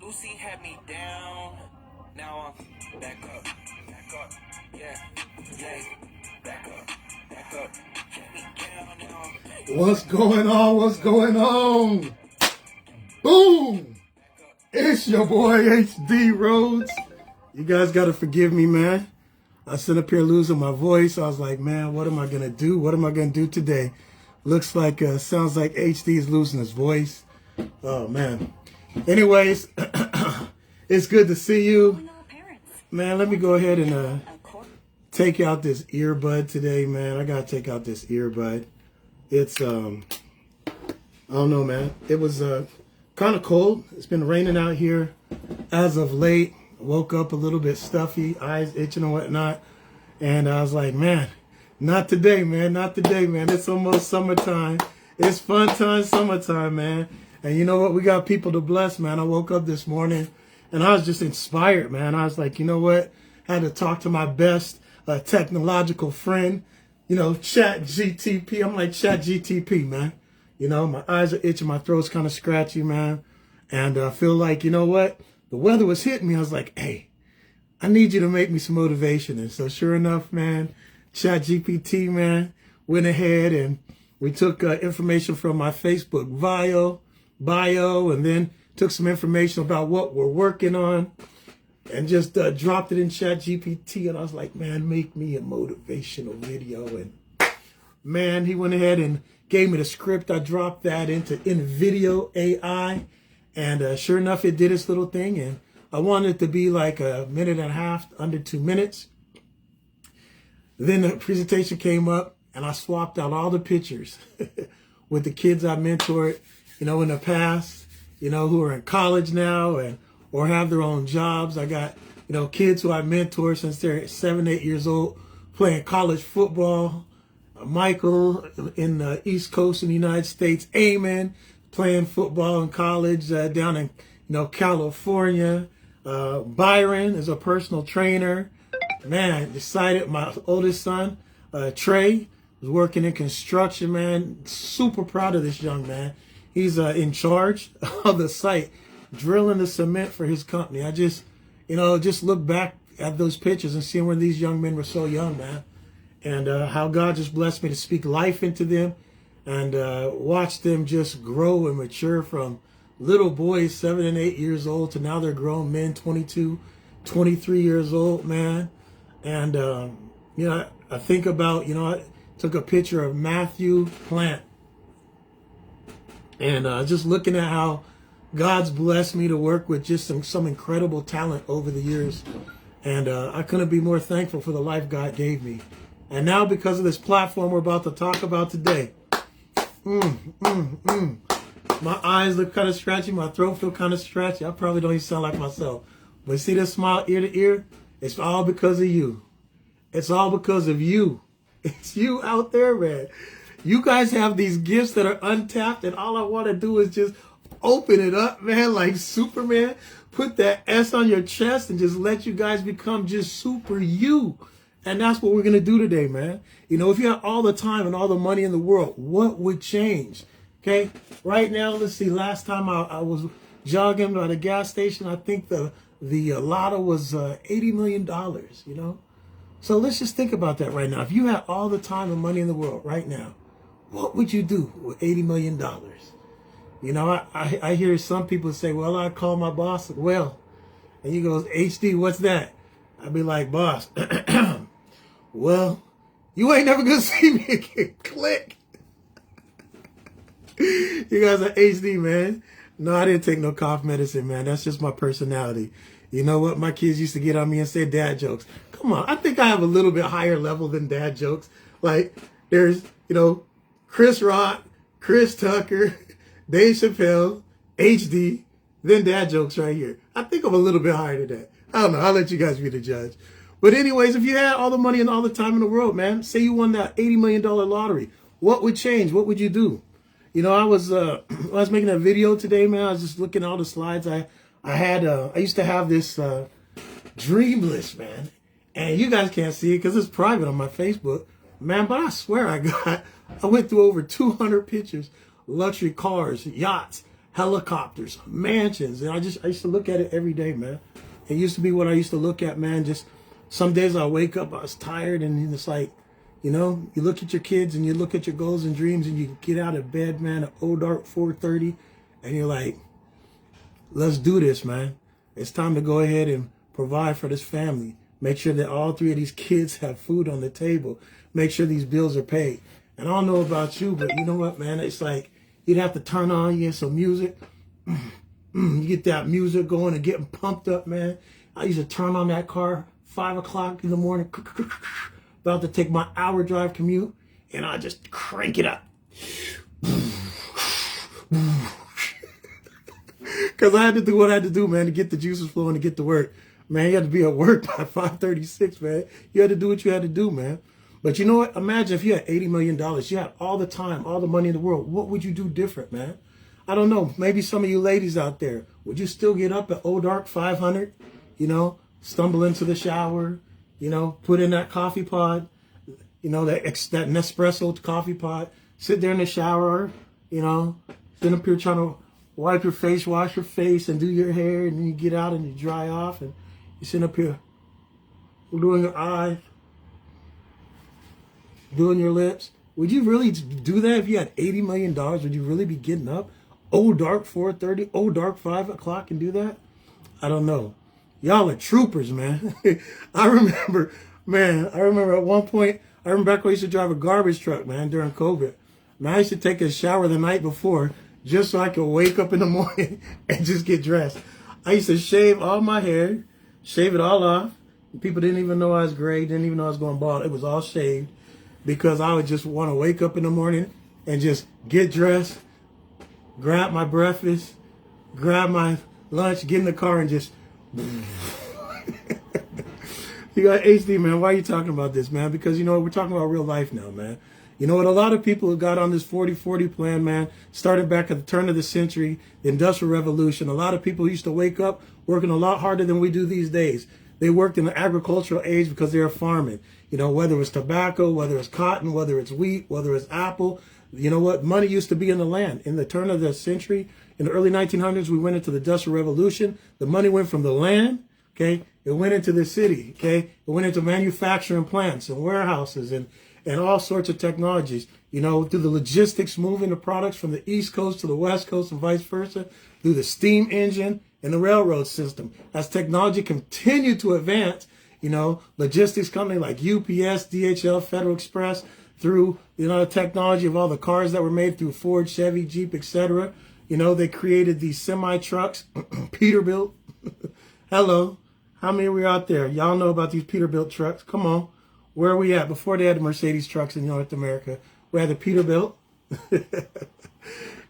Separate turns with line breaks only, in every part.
Lucy had me down. Now I'm back up, yeah, back up. Had me down now.
What's going on? What's going on? Boom! It's your boy HD Rhodes. You guys got to forgive me, man. I sit up here losing my voice. I was like, man, what am I going to do? What am I going to do today? Looks like, sounds like HD is losing his voice. Oh, man. Anyways, it's good to see you. Man, let me go ahead and take out this earbud today, man. I got to take out this earbud. It's, I don't know, man. It was kind of cold. It's been raining out here as of late. Woke up a little bit stuffy, eyes itching and whatnot. And I was like, man, not today, man. Not today, man. It's almost summertime. It's fun time, summertime, man. And you know what? We got people to bless, man. I woke up this morning and I was just inspired, man. I was like, you know what? I had to talk to my best technological friend, you know, Chat GTP. I'm like, Chat GTP, man. You know, my eyes are itching. My throat's kind of scratchy, man. And I feel like, you know what? The weather was hitting me. I was like, hey, I need you to make me some motivation. And so sure enough, man, Chat GPT, man, went ahead and we took information from my Facebook bio, and then took some information about what we're working on and just dropped it in Chat GPT. And I was like, man, make me a motivational video. And man, he went ahead and gave me the script. I dropped that into InVideo AI. And sure enough, it did its little thing. And I wanted it to be like a minute and a half, under 2 minutes. Then the presentation came up and I swapped out all the pictures with the kids I mentored, you know, in the past, you know, who are in college now and or have their own jobs. I got, you know, kids who I mentored since they're 7, 8 years old, playing college football. Michael in the East Coast in the United States, Eamon, playing football in college down in, you know, California. Byron is a personal trainer. Man, decided my oldest son, Trey, was working in construction, man. Super proud of this young man. He's in charge of the site, drilling the cement for his company. I just, you know, just look back at those pictures and seeing when these young men were so young, man. And how God just blessed me to speak life into them and watch them just grow and mature from little boys, 7 and 8 years old, to now they're grown men, 22, 23 years old, man. And, you know, I think about, you know, I took a picture of Matthew Plant. And just looking at how God's blessed me to work with just some incredible talent over the years. And I couldn't be more thankful for the life God gave me. And now because of this platform we're about to talk about today, my eyes look kind of scratchy. My throat feel kind of scratchy. I probably don't even sound like myself. But see this smile ear to ear? It's all because of you. It's all because of you. It's you out there, man. You guys have these gifts that are untapped, and all I want to do is just open it up, man, like Superman. Put that S on your chest and just let you guys become just super you. And that's what we're going to do today, man. You know, if you had all the time and all the money in the world, what would change? Okay, right now, let's see. Last time I was jogging by the gas station, I think the lotto was $80 million, you know? So let's just think about that right now. If you had all the time and money in the world right now, what would you do with $80 million? You know, I hear some people say, well, I call my boss. Well, and he goes, HD, what's that? I'd be like, boss, well, you ain't never gonna see me again. Click. You guys are HD, man. No, I didn't take no cough medicine, man. That's just my personality. You know what? My kids used to get on me and say dad jokes. Come on. I think I have a little bit higher level than dad jokes. Like, there's, you know, Chris Rock, Chris Tucker, Dave Chappelle, HD, then dad jokes right here. I think I'm a little bit higher than that. I don't know. I'll let you guys be the judge. But anyways, if you had all the money and all the time in the world, man, say you won that $80 million lottery, what would change? What would you do? You know, I was making a video today, man. I was just looking at all the slides. I used to have this dream list, man. And you guys can't see it because it's private on my Facebook. Man, but I swear I went through over 200 pictures, luxury cars, yachts, helicopters, mansions. And I used to look at it every day, man. It used to be what I used to look at, man. Just some days I wake up, I was tired, and it's like, you know, you look at your kids and you look at your goals and dreams, and you get out of bed, man, at dark 4:30, and you're like, let's do this, man. It's time to go ahead and provide for this family. Make sure that all 3 of these kids have food on the table. Make sure these bills are paid. And I don't know about you, but you know what, man? It's like you'd have to turn on, you get some music. You get that music going and getting pumped up, man. I used to turn on that car 5 o'clock in the morning, about to take my hour drive commute, and I just crank it up. Because I had to do what I had to do, man, to get the juices flowing, to get to work. Man, you had to be at work by 5:36, man. You had to do what you had to do, man. But you know what? Imagine if you had $80 million. You had all the time, all the money in the world. What would you do different, man? I don't know. Maybe some of you ladies out there, would you still get up at dark 500? You know, stumble into the shower, you know, put in that coffee pod, you know, that Nespresso coffee pot, sit there in the shower, you know, sit up here trying to wipe your face, wash your face, and do your hair, and then you get out and you dry off, and you sit up here doing your eyes, doing your lips. Would you really do that if you had $80 million? Would you really be getting up dark 4:30, dark 5 o'clock and do that? I don't know. Y'all are troopers, man. I remember at one point, I remember back when I used to drive a garbage truck, man, during COVID. Man, I used to take a shower the night before just so I could wake up in the morning and just get dressed. I used to shave all my hair, shave it all off. People didn't even know I was gray, didn't even know I was going bald. It was all shaved because I would just want to wake up in the morning and just get dressed, grab my breakfast, grab my lunch, get in the car, and just... You got HD, man. Why are you talking about this, man? Because, you know, we're talking about real life now, man. You know what? A lot of people who got on this 40-40 plan, man, started back at the turn of the century, the Industrial Revolution. A lot of people used to wake up working a lot harder than we do these days. They worked in the agricultural age because they were farming. You know, whether it's tobacco, whether it's cotton, whether it's wheat, whether it's apple. You know what? Money used to be in the land. In the turn of the century, in the early 1900s, we went into the Industrial Revolution. The money went from the land, okay? It went into the city, okay? It went into manufacturing plants and warehouses and all sorts of technologies, you know, through the logistics, moving the products from the East Coast to the West Coast and vice versa, through the steam engine and the railroad system. As technology continued to advance, you know, logistics companies like UPS, DHL, Federal Express, through, you know, the technology of all the cars that were made through Ford, Chevy, Jeep, etc. You know, they created these semi-trucks, Peterbilt. Hello. How many were out there? Y'all know about these Peterbilt trucks. Come on. Where are we at? Before they had the Mercedes trucks in North America, we had the Peterbilt.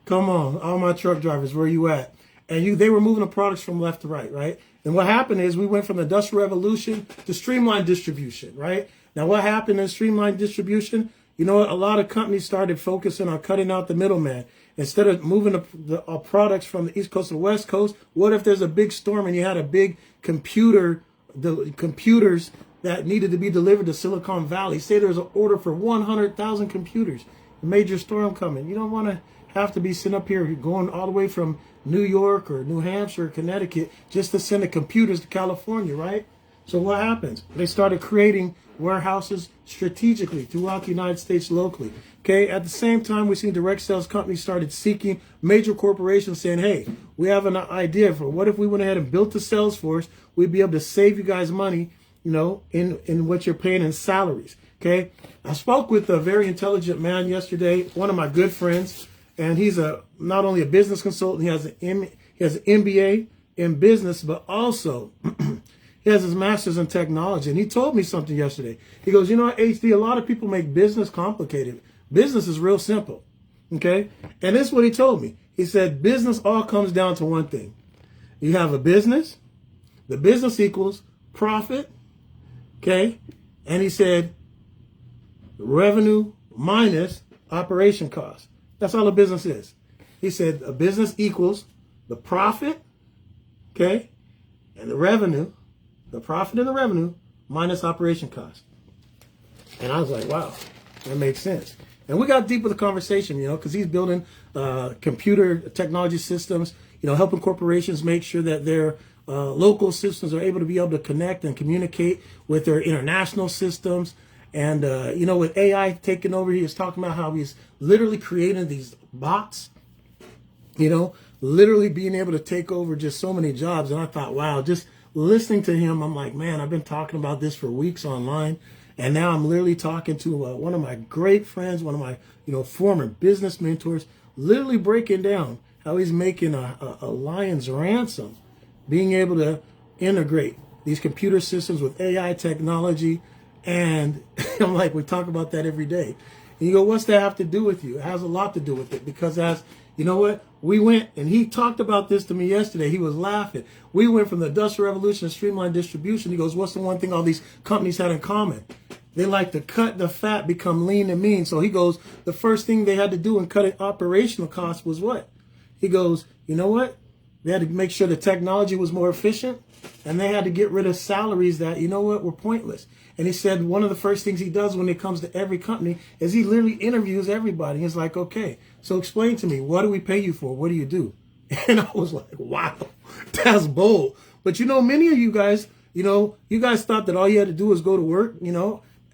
Come on. All my truck drivers, where are you at? And they were moving the products from left to right, right? And what happened is we went from the Industrial Revolution to streamlined distribution, right? Now, what happened in streamlined distribution? You know what? A lot of companies started focusing on cutting out the middleman. Instead of moving the products from the East Coast to the West Coast, what if there's a big storm and you had a big computers that needed to be delivered to Silicon Valley? Say there's an order for 100,000 computers, a major storm coming. You don't want to have to be sitting up here going all the way from New York or New Hampshire or Connecticut just to send the computers to California, right? So what happens? They started creating warehouses strategically throughout the United States locally. Okay, at the same time, we seen direct sales companies started seeking major corporations saying, hey, we have an idea for what if we went ahead and built the sales force, we'd be able to save you guys money, you know, in what you're paying in salaries. Okay, I spoke with a very intelligent man yesterday, one of my good friends, and he's not only a business consultant, he has an MBA in business, but also he has his master's in technology. And he told me something yesterday. He goes, you know, HD, a lot of people make business complicated. Business is real simple. Okay. And this is what he told me. He said, business all comes down to one thing. You have a business, the business equals profit. Okay. And he said, revenue minus operation costs. That's all a business is. He said a business equals the profit, okay, and the revenue, the profit and the revenue minus operation costs. And I was like, wow, that makes sense. And we got deep with the conversation, because he's building computer technology systems, helping corporations make sure that their local systems are able to connect and communicate with their international systems. And, with AI taking over, he was talking about how he's literally creating these bots, literally being able to take over just so many jobs. And I thought, wow, just listening to him, I'm like, man, I've been talking about this for weeks online. And now I'm literally talking to one of my great friends, one of my, former business mentors, literally breaking down how he's making a lion's ransom, being able to integrate these computer systems with AI technology. And I'm like, we talk about that every day. And you go, what's that have to do with you? It has a lot to do with it, because you know what? We went, and he talked about this to me yesterday. He was laughing. We went from the Industrial Revolution to streamlined distribution. He goes, what's the one thing all these companies had in common? They like to cut the fat, become lean and mean. So he goes, the first thing they had to do in cutting operational costs was what? He goes, you know what? They had to make sure the technology was more efficient, and they had to get rid of salaries that, were pointless. And he said one of the first things he does when it comes to every company is he literally interviews everybody. He's like, okay, so explain to me, what do we pay you for? What do you do? And I was like, wow, that's bold. But many of you guys, you guys thought that all you had to do was go to work,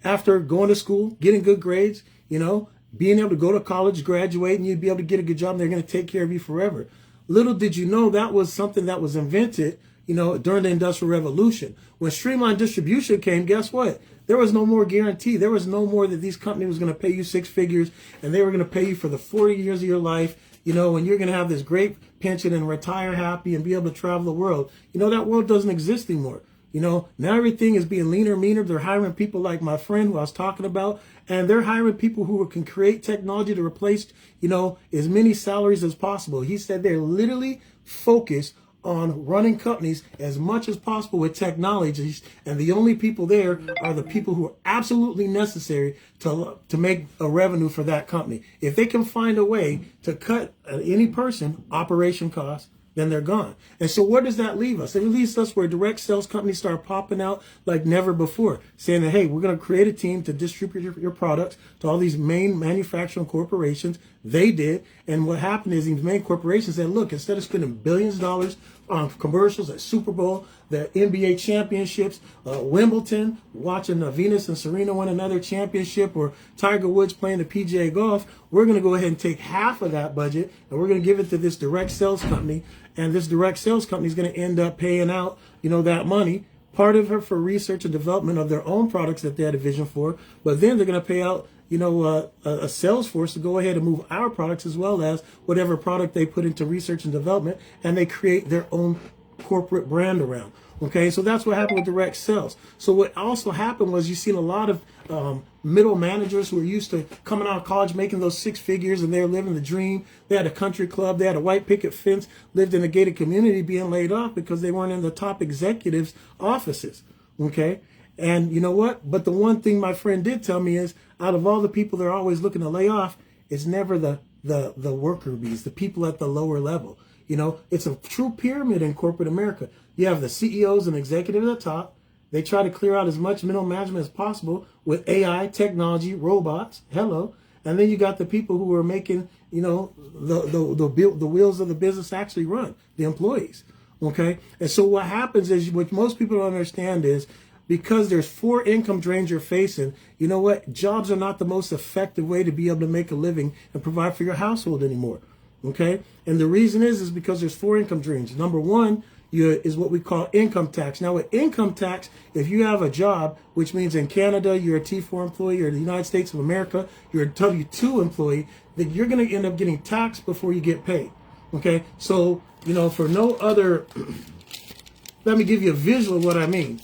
after going to school, getting good grades, being able to go to college, graduate, and you'd be able to get a good job, and they're going to take care of you forever. Little did you know that was something that was invented, during the Industrial Revolution. When streamlined distribution came, guess what? There was no more guarantee. There was no more that these companies was going to pay you six figures, and they were going to pay you for the 40 years of your life, and you're going to have this great pension and retire happy and be able to travel the world. That world doesn't exist anymore. Now everything is being leaner, meaner. They're hiring people like my friend who I was talking about, and they're hiring people who can create technology to replace, as many salaries as possible. He said they're literally focused on running companies as much as possible with technologies, and the only people there are the people who are absolutely necessary to make a revenue for that company. If they can find a way to cut any person operation costs, then they're gone. And so where does that leave us? It leaves us where direct sales companies start popping out like never before, saying that, hey, we're going to create a team to distribute your products to all these main manufacturing corporations. They did. And what happened is these main corporations said, look, instead of spending billions of dollars on commercials at Super Bowl, the NBA championships, Wimbledon, watching Venus and Serena win another championship, or Tiger Woods playing the PGA golf, we're going to go ahead and take half of that budget and we're going to give it to this direct sales company. And this direct sales company is going to end up paying out, that money, part of it for research and development of their own products that they had a vision for. But then they're going to pay out, a sales force to go ahead and move our products as well as whatever product they put into research and development, and they create their own corporate brand around. Okay, so that's what happened with direct sales. So what also happened was you seen a lot of middle managers who were used to coming out of college making those six figures, and they were living the dream. They had a country club, they had a white picket fence, lived in a gated community, being laid off because they weren't in the top executives' offices. Okay, and you know what? But the one thing my friend did tell me is, out of all the people they're always looking to lay off, it's never the worker bees, the people at the lower level. It's a true pyramid in corporate America. You have the CEOs and executives at the top. They try to clear out as much middle management as possible with AI, technology, robots. Hello. And then you got the people who are making, the wheels of the business actually run, the employees. Okay. And so what happens is, what most people don't understand is, because there's 4 income drains you're facing, you know what? Jobs are not the most effective way to be able to make a living and provide for your household anymore. Okay. And the reason is because there's 4 income drains. Number one, is what we call income tax. Now with income tax, if you have a job, which means in Canada, you're a T4 employee, or in the United States of America, you're a W2 employee, then you're going to end up getting taxed before you get paid. Okay. So, for no other, let me give you a visual of what I mean.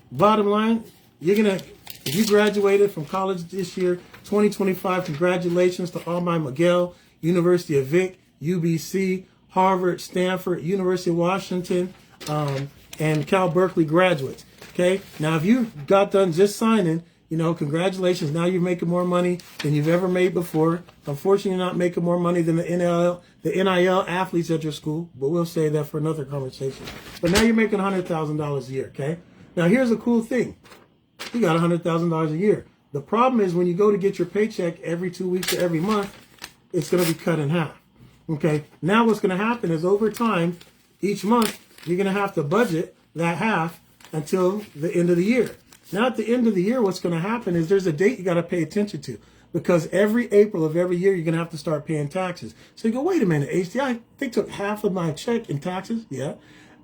Bottom line, if you graduated from college this year, 2025, congratulations to all my Miguel, University of Vic, UBC, Harvard, Stanford, University of Washington, and Cal Berkeley graduates. Okay, now if you got done just signing, congratulations. Now you're making more money than you've ever made before. Unfortunately, you're not making more money than the NIL athletes at your school, but we'll say that for another conversation. But now you're making $100,000 a year. Okay, now here's a cool thing. You got $100,000 a year. The problem is when you go to get your paycheck every 2 weeks or every month, it's going to be cut in half. Okay, now what's going to happen is over time, each month, you're going to have to budget that half until the end of the year. Now at the end of the year, what's going to happen is there's a date you got to pay attention to, because every April of every year, you're going to have to start paying taxes. So you go, wait a minute, HDI, they took half of my check in taxes. Yeah.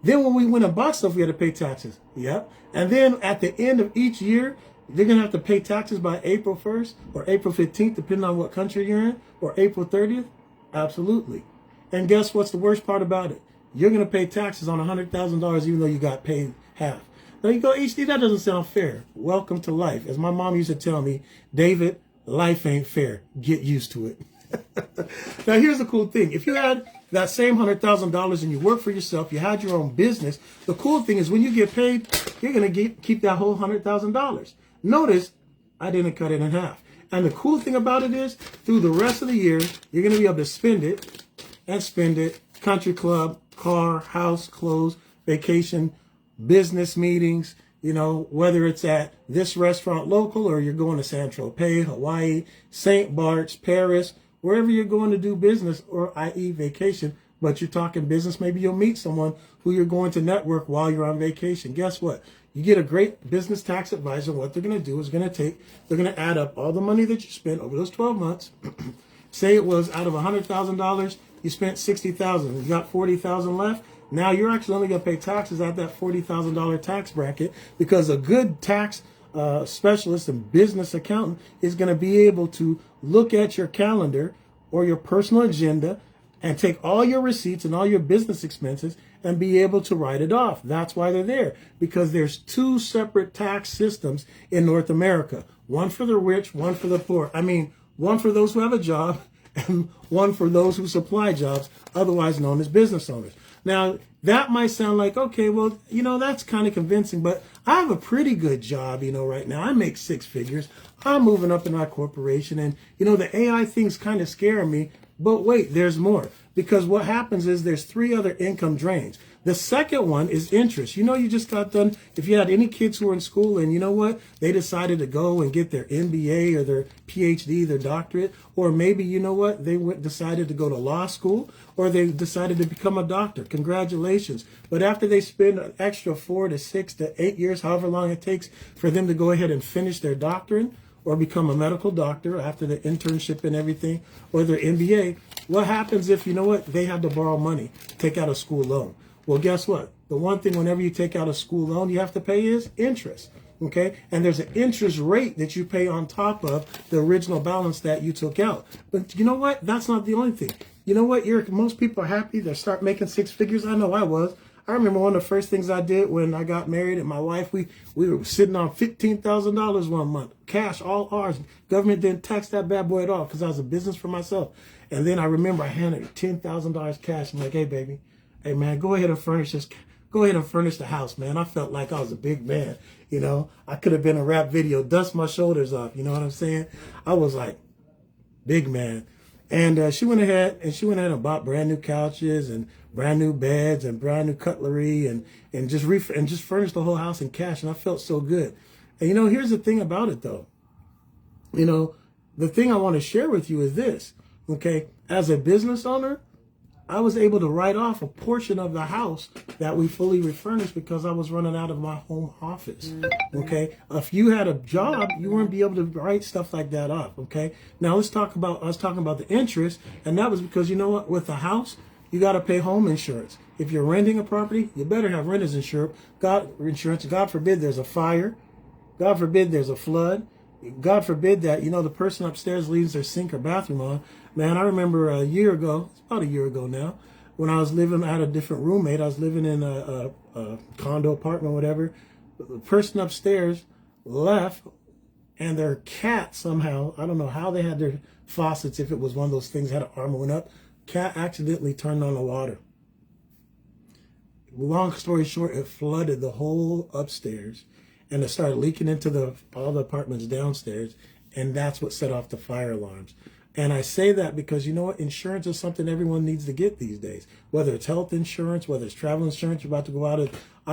Then when we went and bought stuff, we had to pay taxes. Yep. And then at the end of each year, you're going to have to pay taxes by April 1st or April 15th, depending on what country you're in, or April 30th. Absolutely. And guess what's the worst part about it? You're going to pay taxes on $100,000 even though you got paid half. Now you go, HD, that doesn't sound fair. Welcome to life. As my mom used to tell me, David, life ain't fair. Get used to it. Now here's the cool thing. If you had that same $100,000 and you work for yourself, you had your own business, the cool thing is when you get paid, you're going to keep that whole $100,000. Notice I didn't cut it in half. And the cool thing about it is through the rest of the year, you're going to be able to spend it and spend it. Country club, car, house, clothes, vacation, business meetings, you know, whether it's at this restaurant local or you're going to San Tropez, Hawaii, St. Bart's, Paris, wherever you're going to do business, or i.e. vacation, but you're talking business, maybe you'll meet someone who you're going to network while you're on vacation. Guess what? You get a great business tax advisor. What they're going to do is they're going to add up all the money that you spent over those 12 months. Say it was out of $100,000, you spent $60,000. You got $40,000 left. Now you're actually only going to pay taxes at that $40,000 tax bracket, because a good tax specialist and business accountant is going to be able to look at your calendar or your personal agenda and take all your receipts and all your business expenses and be able to write it off. That's why they're there, because there's two separate tax systems in North America. One for the rich, one for the poor. I mean, one for those who have a job and one for those who supply jobs, otherwise known as business owners. Now, that might sound like, okay, well, you know, that's kind of convincing, but I have a pretty good job, you know, right now. I make 6 figures. I'm moving up in my corporation, and, you know, the AI thing's kind of scaring me. But wait, there's more. Because what happens is there's 3 other income drains. The second one is interest. You know, you just got done, if you had any kids who were in school and you know what, they decided to go and get their MBA or their PhD, their doctorate, or maybe, you know what, they decided to go to law school, or they decided to become a doctor. Congratulations. But after they spend an extra 4 to 6 to 8 years, however long it takes for them to go ahead and finish their doctorate, or become a medical doctor after the internship and everything, or their MBA, what happens if, you know what, they had to borrow money, take out a school loan? Well, guess what? The one thing whenever you take out a school loan you have to pay is interest, okay? And there's an interest rate that you pay on top of the original balance that you took out. But you know what? That's not the only thing. You know what? Most people are happy. They start making 6 figures. I know I was. I remember one of the first things I did when I got married and my wife, we were sitting on $15,000 one month, cash, all ours. Government didn't tax that bad boy at all because I was a business for myself. And then I remember I handed her $10,000 cash. I'm like, hey, baby, hey, man, go ahead and furnish this. Go ahead and furnish the house, man. I felt like I was a big man. You know, I could have been a rap video, dust my shoulders off. You know what I'm saying? I was like, big man. And she went ahead and bought brand new couches and brand new beds and brand new cutlery and just furnished the whole house in cash. And I felt so good. And, you know, here's the thing about it, though. You know, the thing I want to share with you is this. Okay, as a business owner, I was able to write off a portion of the house that we fully refurnished because I was running out of my home office. Okay, if you had a job, you wouldn't be able to write stuff like that off. Okay, now I was talking about the interest, and that was because, you know what, with the house, you got to pay home insurance. If you're renting a property, you better have renter's insurance. God forbid there's a fire. God forbid there's a flood. God forbid that, you know, the person upstairs leaves their sink or bathroom on. Man, I remember a year ago, it's about a year ago now, when I was living, I had a different roommate. I was living in a condo apartment, whatever. The person upstairs left, and their cat somehow, I don't know how they had their faucets, if it was one of those things that had an arm went up, cat accidentally turned on the water. Long story short, it flooded the whole upstairs, and it started leaking into all the apartments downstairs, and that's what set off the fire alarms. And I say that because, you know what, insurance is something everyone needs to get these days. Whether it's health insurance, whether it's travel insurance, you're about to go out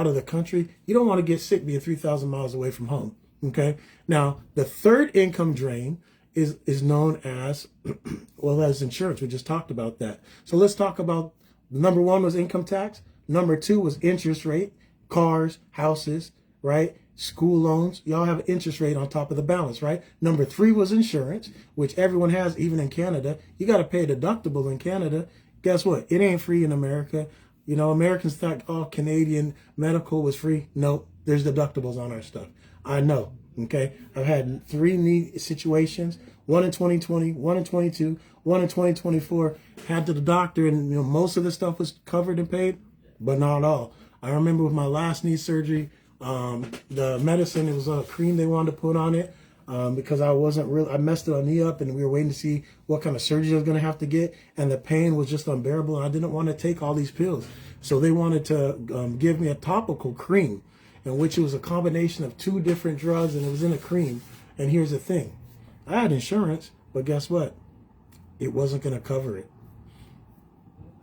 of the country, you don't want to get sick being 3,000 miles away from home. Okay. Now, the third income drain is known as, well, as insurance. We just talked about that. So let's talk about number one was income tax. Number two was interest rate, cars, houses, right? School loans. Y'all have an interest rate on top of the balance, right? Number three was insurance, which everyone has, even in Canada. You got to pay a deductible in Canada. Guess what? It ain't free in America. You know, Americans thought, oh, Canadian medical was free. No, there's deductibles on our stuff. I know. Okay. I've had three knee situations, one in 2020, one in 22, one in 2024. Had to the doctor, and you know, most of the stuff was covered and paid, but not all. I remember with my last knee surgery, the medicine, it was a cream they wanted to put on it. Because I messed the knee up, and we were waiting to see what kind of surgery I was going to have to get. And the pain was just unbearable. And I didn't want to take all these pills. So they wanted to give me a topical cream, in which it was a combination of two different drugs, and it was in a cream. And here's the thing. I had insurance, but guess what? It wasn't going to cover it.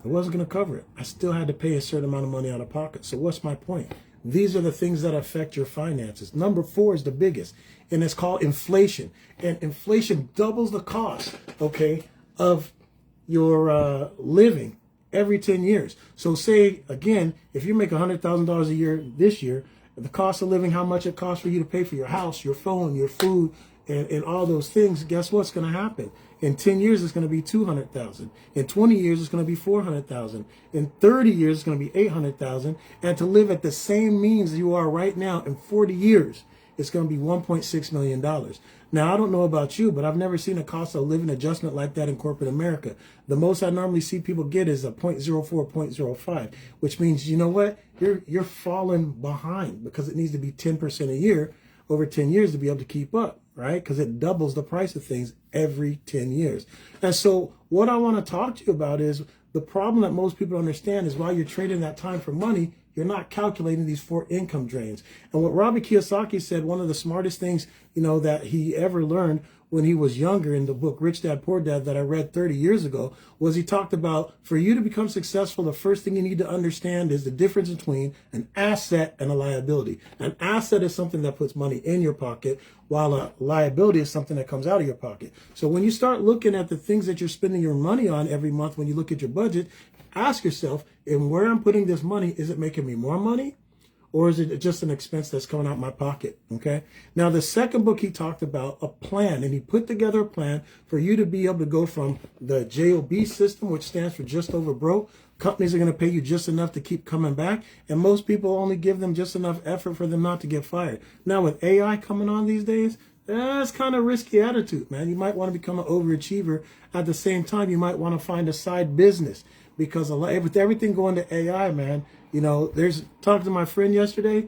It wasn't going to cover it. I still had to pay a certain amount of money out of pocket. So what's my point? These are the things that affect your finances. Number four is the biggest, and it's called inflation. And inflation doubles the cost, okay, of your living every 10 years. So say, again, if you make $100,000 a year this year, the cost of living, how much it costs for you to pay for your house, your phone, your food, and all those things, guess what's going to happen? In 10 years, it's going to be 200,000. In 20 years, it's going to be 400,000. In 30 years, it's going to be 800,000. And to live at the same means you are right now in 40 years, it's going to be $1.6 million. Now, I don't know about you, but I've never seen a cost of living adjustment like that in corporate America. The most I normally see people get is a 0.04, 0.05, which means, you know what? You're falling behind, because it needs to be 10% a year over 10 years to be able to keep up, right? Because it doubles the price of things every 10 years. And so what I want to talk to you about is the problem that most people understand is while you're trading that time for money, you're not calculating these four income drains. And what Robert Kiyosaki said, one of the smartest things, you know, that he ever learned when he was younger, in the book Rich Dad Poor Dad that I read 30 years ago, was he talked about, for you to become successful, the first thing you need to understand is the difference between an asset and a liability. An asset is something that puts money in your pocket, while a liability is something that comes out of your pocket. So when you start looking at the things that you're spending your money on every month, when you look at your budget, ask yourself, and where I'm putting this money, is it making me more money? Or is it just an expense that's coming out my pocket? Okay. Now, the second book, he talked about a plan, and he put together a plan for you to be able to go from the JOB system, which stands for just over broke. Companies are going to pay you just enough to keep coming back. And most people only give them just enough effort for them not to get fired. Now, with AI coming on these days, that's kind of risky attitude, man. You might want to become an overachiever. At the same time, you might want to find a side business, because with everything going to AI, man, you know, talking to my friend yesterday,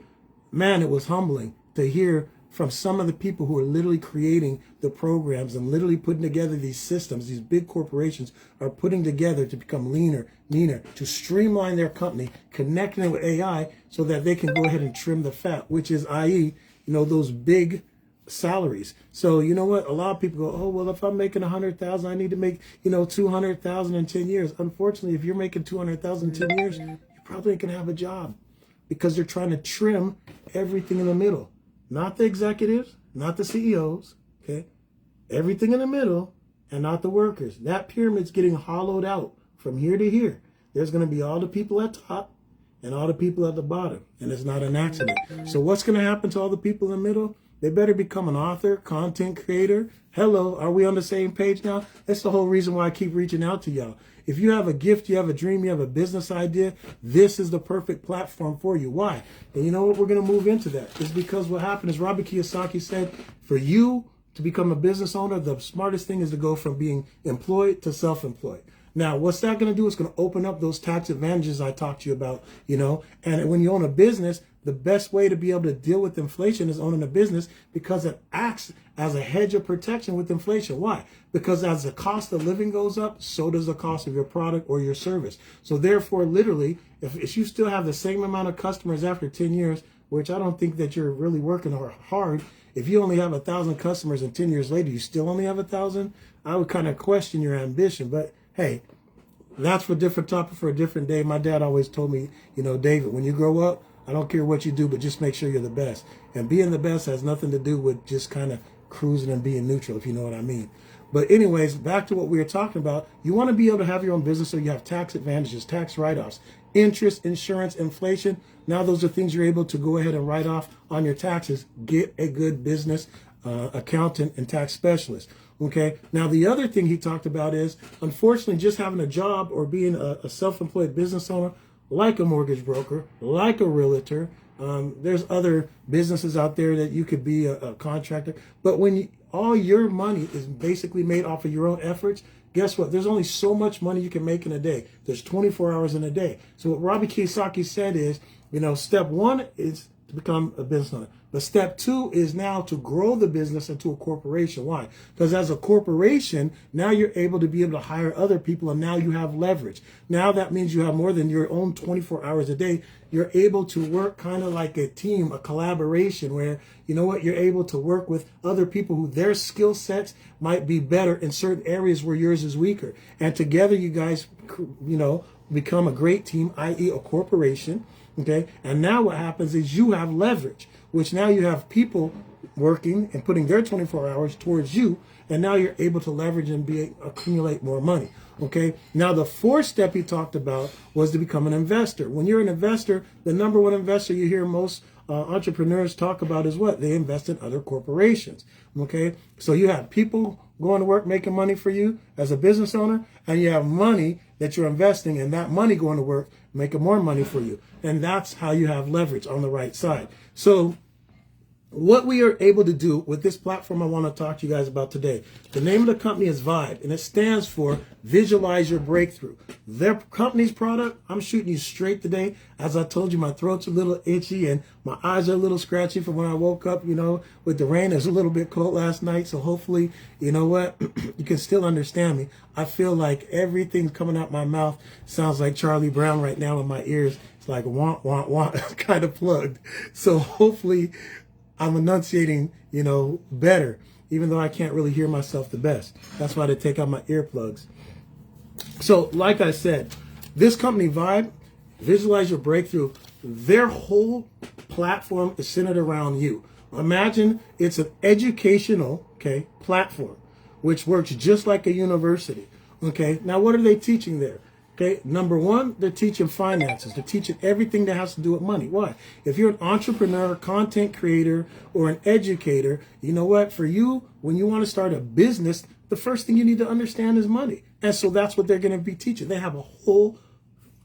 man, it was humbling to hear from some of the people who are literally creating the programs and literally putting together these systems. These big corporations are putting together to become leaner, meaner, to streamline their company, connecting it with AI so that they can go ahead and trim the fat, which is, i.e., you know, those big salaries. So you know what? A lot of people go, oh, well, if I'm making 100,000, I need to make, you know, 200,000 in 10 years. Unfortunately, if you're making 200,000 in 10 years, you probably ain't gonna have a job, because they're trying to trim everything in the middle. Not the executives, not the CEOs, okay? Everything in the middle, and not the workers. That pyramid's getting hollowed out from here to here. There's gonna be all the people at top and all the people at the bottom, and it's not an accident. So what's gonna happen to all the people in the middle? They better become an author, content creator. Hello, are we on the same page now? That's the whole reason why I keep reaching out to y'all. If you have a gift, you have a dream, you have a business idea, this is the perfect platform for you. Why? And you know what? We're going to move into that. It's because what happened is Robert Kiyosaki said, for you to become a business owner, the smartest thing is to go from being employed to self-employed. Now, what's that going to do? It's going to open up those tax advantages I talked to you about, you know, and when you own a business, the best way to be able to deal with inflation is owning a business, because it acts as a hedge of protection with inflation. Why? Because as the cost of living goes up, so does the cost of your product or your service. So therefore, literally, if you still have the same amount of customers after 10 years, which I don't think that you're really working hard, if you only have 1,000 customers and 10 years later, you still only have 1,000, I would kind of question your ambition. But hey, that's for a different topic for a different day. My dad always told me, you know, David, when you grow up, I don't care what you do, but just make sure you're the best. And being the best has nothing to do with just kind of cruising and being neutral, if you know what I mean. But anyways, back to what we were talking about. You want to be able to have your own business so you have tax advantages, tax write-offs, interest, insurance, inflation. Now those are things you're able to go ahead and write off on your taxes. Get a good business accountant and tax specialist. Okay. Now the other thing he talked about is, unfortunately, just having a job or being a self-employed business owner, like a mortgage broker, like a realtor. There's other businesses out there that you could be a contractor. But when all your money is basically made off of your own efforts, guess what? There's only so much money you can make in a day. There's 24 hours in a day. So what Robert Kiyosaki said is, step one is to become a business owner. But step two is now to grow the business into a corporation. Why? Because as a corporation, now you're able to hire other people, and now you have leverage. Now that means you have more than your own 24 hours a day. You're able to work kind of like a team, a collaboration where, you're able to work with other people who their skill sets might be better in certain areas where yours is weaker. And together you guys, become a great team, i.e. a corporation. Okay. And now what happens is you have leverage, which now you have people working and putting their 24 hours towards you. And now you're able to leverage and accumulate more money. Okay. Now the fourth step he talked about was to become an investor. When you're an investor, the number one investor you hear most entrepreneurs talk about is what? They invest in other corporations. Okay. So you have people going to work, making money for you as a business owner, and you have money that you're investing, and that money going to work, making more money for you. And that's how you have leverage on the right side. So what we are able to do with this platform I want to talk to you guys about today. The name of the company is Vibe, and it stands for Visualize Your Breakthrough. Their company's product, I'm shooting you straight today. As I told you, my throat's a little itchy and my eyes are a little scratchy from when I woke up, with the rain. It was a little bit cold last night. So hopefully, you can still understand me. I feel like everything coming out my mouth sounds like Charlie Brown right now in my ears. It's like wah, wah, wah, kind of plugged. So hopefully I'm enunciating, better, even though I can't really hear myself the best. That's why they take out my earplugs. So like I said, this company Vibe, Visualize Your Breakthrough, their whole platform is centered around you. Imagine it's an educational, platform, which works just like a university. Okay. Now what are they teaching there? Okay, number one, they're teaching finances. They're teaching everything that has to do with money. Why? If you're an entrepreneur, content creator, or an educator, you know what? For you, when you want to start a business, the first thing you need to understand is money. And so that's what they're going to be teaching. They have a whole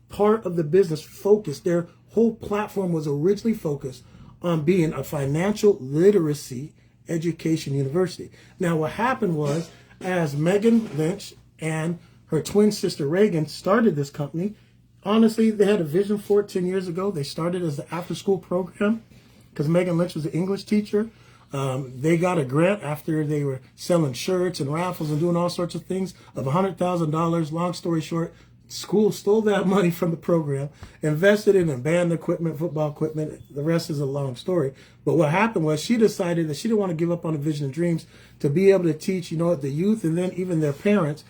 part of the business focused. Their whole platform was originally focused on being a financial literacy education university. Now, what happened was, as Megan Lynch and her twin sister Reagan started this company, honestly, they had a vision for it 10 years ago. They started as an after-school program because Megan Lynch was an English teacher. They got a grant after they were selling shirts and raffles and doing all sorts of things of $100,000. Long story short, school stole that money from the program, invested in band equipment, football equipment. The rest is a long story. But what happened was she decided that she didn't want to give up on the vision and dreams to be able to teach, the youth and then even their parents,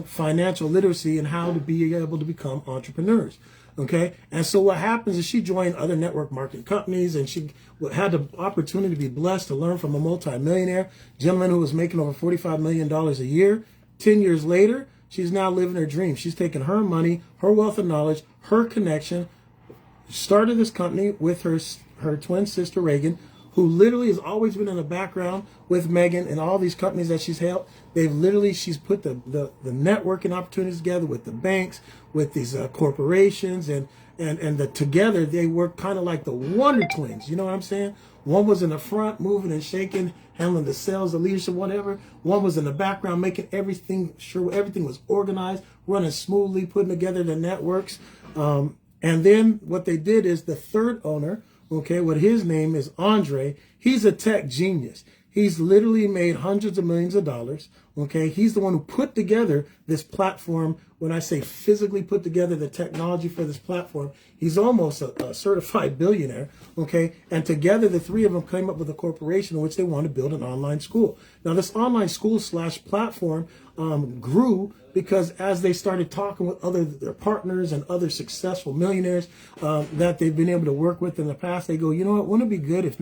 financial literacy and how to be able to become entrepreneurs. Okay. And so what happens is she joined other network marketing companies, and she had the opportunity to be blessed to learn from a multimillionaire gentleman who was making over $45 million a year. 10 years later, she's now living her dream. She's taken her money, her wealth of knowledge, her connection, started this company with her twin sister, Reagan, who literally has always been in the background with Megan and all these companies that she's helped. She's put the networking opportunities together with the banks, with these corporations, and together they work kind of like the Wonder Twins. You know what I'm saying? One was in the front, moving and shaking, handling the sales, the leadership, whatever. One was in the background, making sure everything was organized, running smoothly, putting together the networks. And then what they did is the third owner, what his name is Andre, he's a tech genius. He's literally made hundreds of millions of dollars, Okay, he's the one who put together this platform. When I say physically put together the technology for this platform, he's almost a certified billionaire. Okay, and together the three of them came up with a corporation in which they want to build an online school. Now, this online school / platform grew because as they started talking with their partners and other successful millionaires that they've been able to work with in the past, they go, you know what, wouldn't it be good if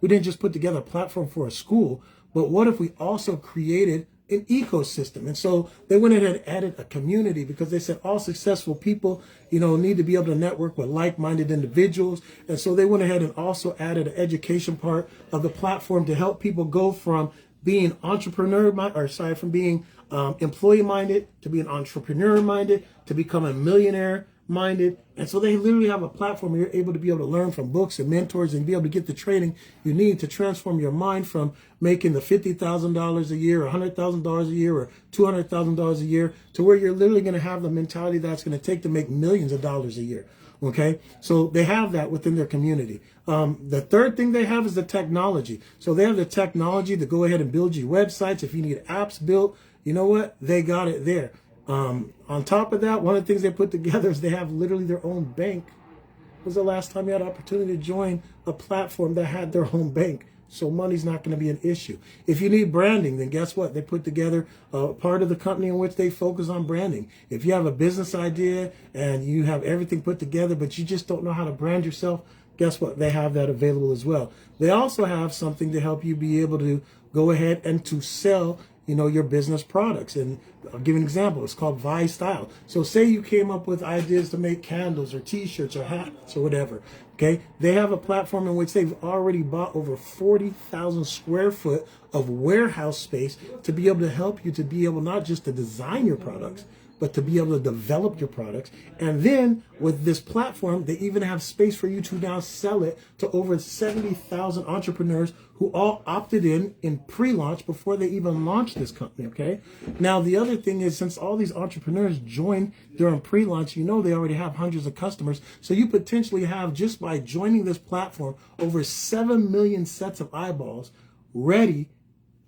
we didn't just put together a platform for a school, but what if we also created an ecosystem? And so they went ahead and added a community, because they said all successful people, need to be able to network with like-minded individuals. And so they went ahead and also added an education part of the platform to help people go from being from being employee-minded to being entrepreneur-minded to becoming millionaire-minded. And so they literally have a platform where you're able to learn from books and mentors and be able to get the training you need to transform your mind from making the $50,000 a year, or $100,000 a year, or $200,000 a year, to where you're literally going to have the mentality that's going to take to make millions of dollars a year. Okay, so they have that within their community. The third thing they have is the technology. So they have the technology to go ahead and build you websites. If you need apps built, you know what? They got it there. On top of that, one of the things they put together is they have literally their own bank. When was the last time you had an opportunity to join a platform that had their own bank? So money's not going to be an issue. If you need branding, then guess what? They put together a part of the company in which they focus on branding. If you have a business idea and you have everything put together, but you just don't know how to brand yourself, guess what? They have that available as well. They also have something to help you be able to go ahead and to sell your business products. And I'll give you an example. It's called Vibe Style. So say you came up with ideas to make candles or t-shirts or hats or whatever. Okay. They have a platform in which they've already bought over 40,000 square foot of warehouse space to be able to help you to be able not just to design your products, but to be able to develop your products. And then with this platform, they even have space for you to now sell it to over 70,000 entrepreneurs who all opted in pre-launch before they even launched this company, okay? Now, the other thing is, since all these entrepreneurs joined during pre-launch, they already have hundreds of customers. So you potentially have, just by joining this platform, over 7 million sets of eyeballs ready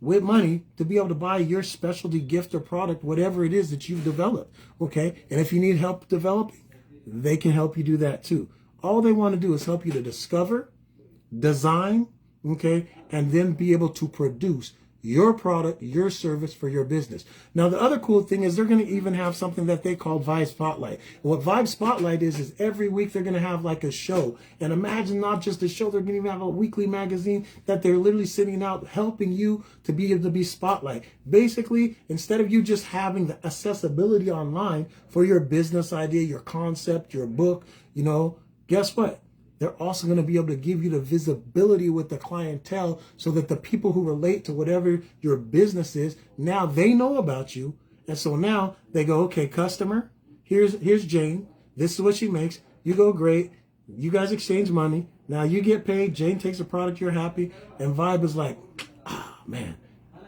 with money to be able to buy your specialty gift or product, whatever it is that you've developed, okay? And if you need help developing, they can help you do that too. All they want to do is help you to discover, design, okay, and then be able to produce your product, your service for your business. Now, the other cool thing is they're going to even have something that they call Vibe Spotlight. And what Vibe Spotlight is every week they're going to have like a show. And imagine not just a show, they're going to even have a weekly magazine that they're literally sending out, helping you to be able to be Spotlight. Basically, instead of you just having the accessibility online for your business idea, your concept, your book, guess what? They're also going to be able to give you the visibility with the clientele so that the people who relate to whatever your business is, now they know about you. And so now they go, okay, customer, here's Jane. This is what she makes. You go, great. You guys exchange money. Now you get paid. Jane takes a product. You're happy. And Vibe is like, man,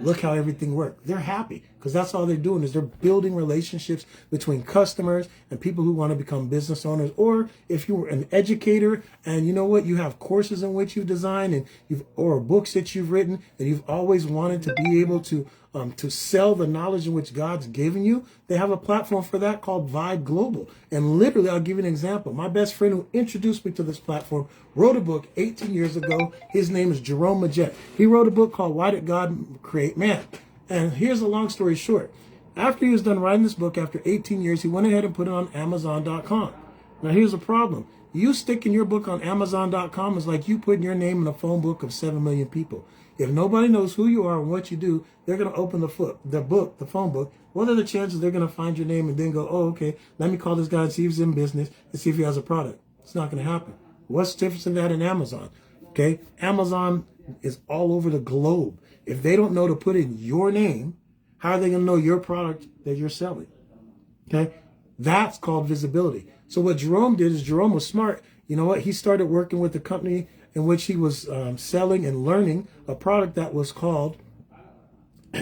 look how everything worked. They're happy because that's all they're doing is they're building relationships between customers and people who want to become business owners. Or if you're an educator and you know what, you have courses in which you design and or books that you've written and you've always wanted to be able to sell the knowledge in which God's given you, they have a platform for that called Vibe Global. And literally, I'll give you an example. My best friend who introduced me to this platform wrote a book 18 years ago. His name is Jerome Majette. He wrote a book called Why Did God Create Man? And here's a long story short. After he was done writing this book, after 18 years, he went ahead and put it on Amazon.com. Now, here's the problem. You sticking your book on Amazon.com is like you putting your name in a phone book of 7 million people. If nobody knows who you are and what you do, they're going to open the phone book. What are the chances they're going to find your name and then go, oh, okay, let me call this guy and see if he's in business and see if he has a product? It's not going to happen. What's the difference in that in Amazon? Okay, Amazon is all over the globe. If they don't know to put in your name, how are they going to know your product that you're selling? Okay, that's called visibility. So what Jerome did is Jerome was smart. You know what? He started working with the company in which he was selling and learning a product that was called,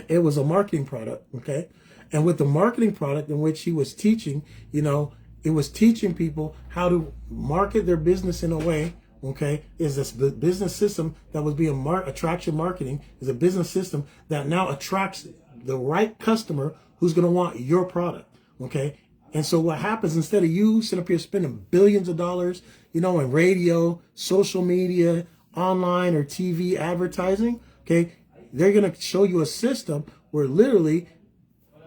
it was a marketing product, okay? And with the marketing product in which he was teaching, it was teaching people how to market their business in a way, okay? Is this business system that was being attraction marketing is a business system that now attracts the right customer who's going to want your product. Okay. And so what happens, instead of you sitting up here spending billions of dollars, you know, in radio, social media, online or TV advertising, okay, they're going to show you a system where literally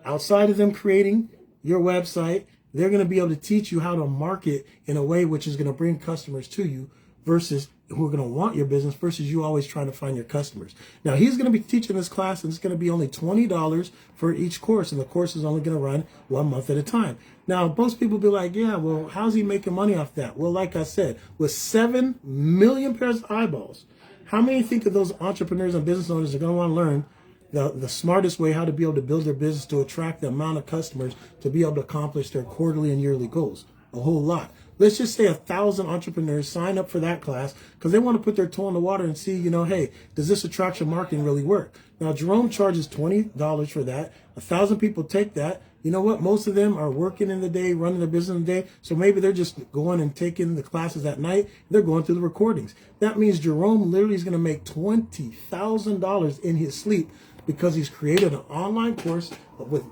outside of them creating your website, they're going to be able to teach you how to market in a way which is going to bring customers to you versus who are going to want your business versus you always trying to find your customers. Now, he's going to be teaching this class, and it's going to be only $20 for each course, and the course is only going to run 1 month at a time. Now, most people be like, yeah, well, how's he making money off that? Well, like I said, with 7 million pairs of eyeballs, how many think of those entrepreneurs and business owners are going to want to learn the smartest way how to be able to build their business to attract the amount of customers to be able to accomplish their quarterly and yearly goals? A whole lot. Let's just say 1,000 entrepreneurs sign up for that class because they want to put their toe in the water and see, you know, hey, does this attraction marketing really work? Now, Jerome charges $20 for that. 1,000 people take that. You know what? Most of them are working in the day, running their business in the day. So maybe they're just going and taking the classes at night. They're going through the recordings. That means Jerome literally is going to make $20,000 in his sleep because he's created an online course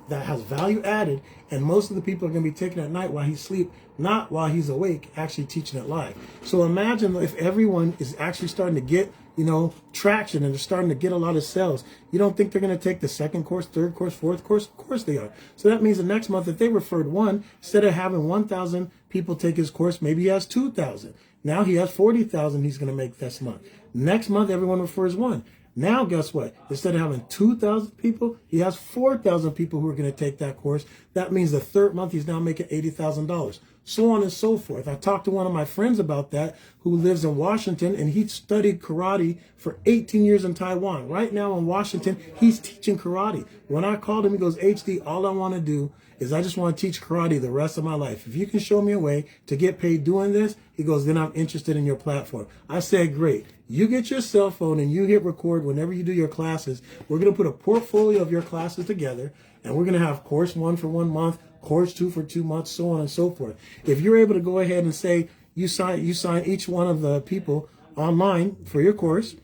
that has value added, and most of the people are going to be taking it at night while he's asleep, not while he's awake, actually teaching it live. So imagine if everyone is actually starting to get, you know, traction and they're starting to get a lot of sales. You don't think they're going to take the second course, third course, fourth course? Of course they are. So that means the next month, if they referred one, instead of having 1,000 people take his course, maybe he has 2,000. Now he has 40,000 he's going to make this month. Next month, everyone refers one. Now, guess what? Instead of having 2,000 people, he has 4,000 people who are going to take that course. That means the third month, he's now making $80,000. So on and so forth. I talked to one of my friends about that who lives in Washington, and he studied karate for 18 years in Taiwan. Right now in Washington, he's teaching karate. When I called him, he goes, HD, all I want to do is I just want to teach karate the rest of my life. If you can show me a way to get paid doing this, he goes, then I'm interested in your platform. I said, great. You get your cell phone and you hit record whenever you do your classes. We're going to put a portfolio of your classes together, and we're going to have course 1 for 1 month, course 2 for 2 months, so on and so forth. If you're able to go ahead and say you sign each one of the people online for your course,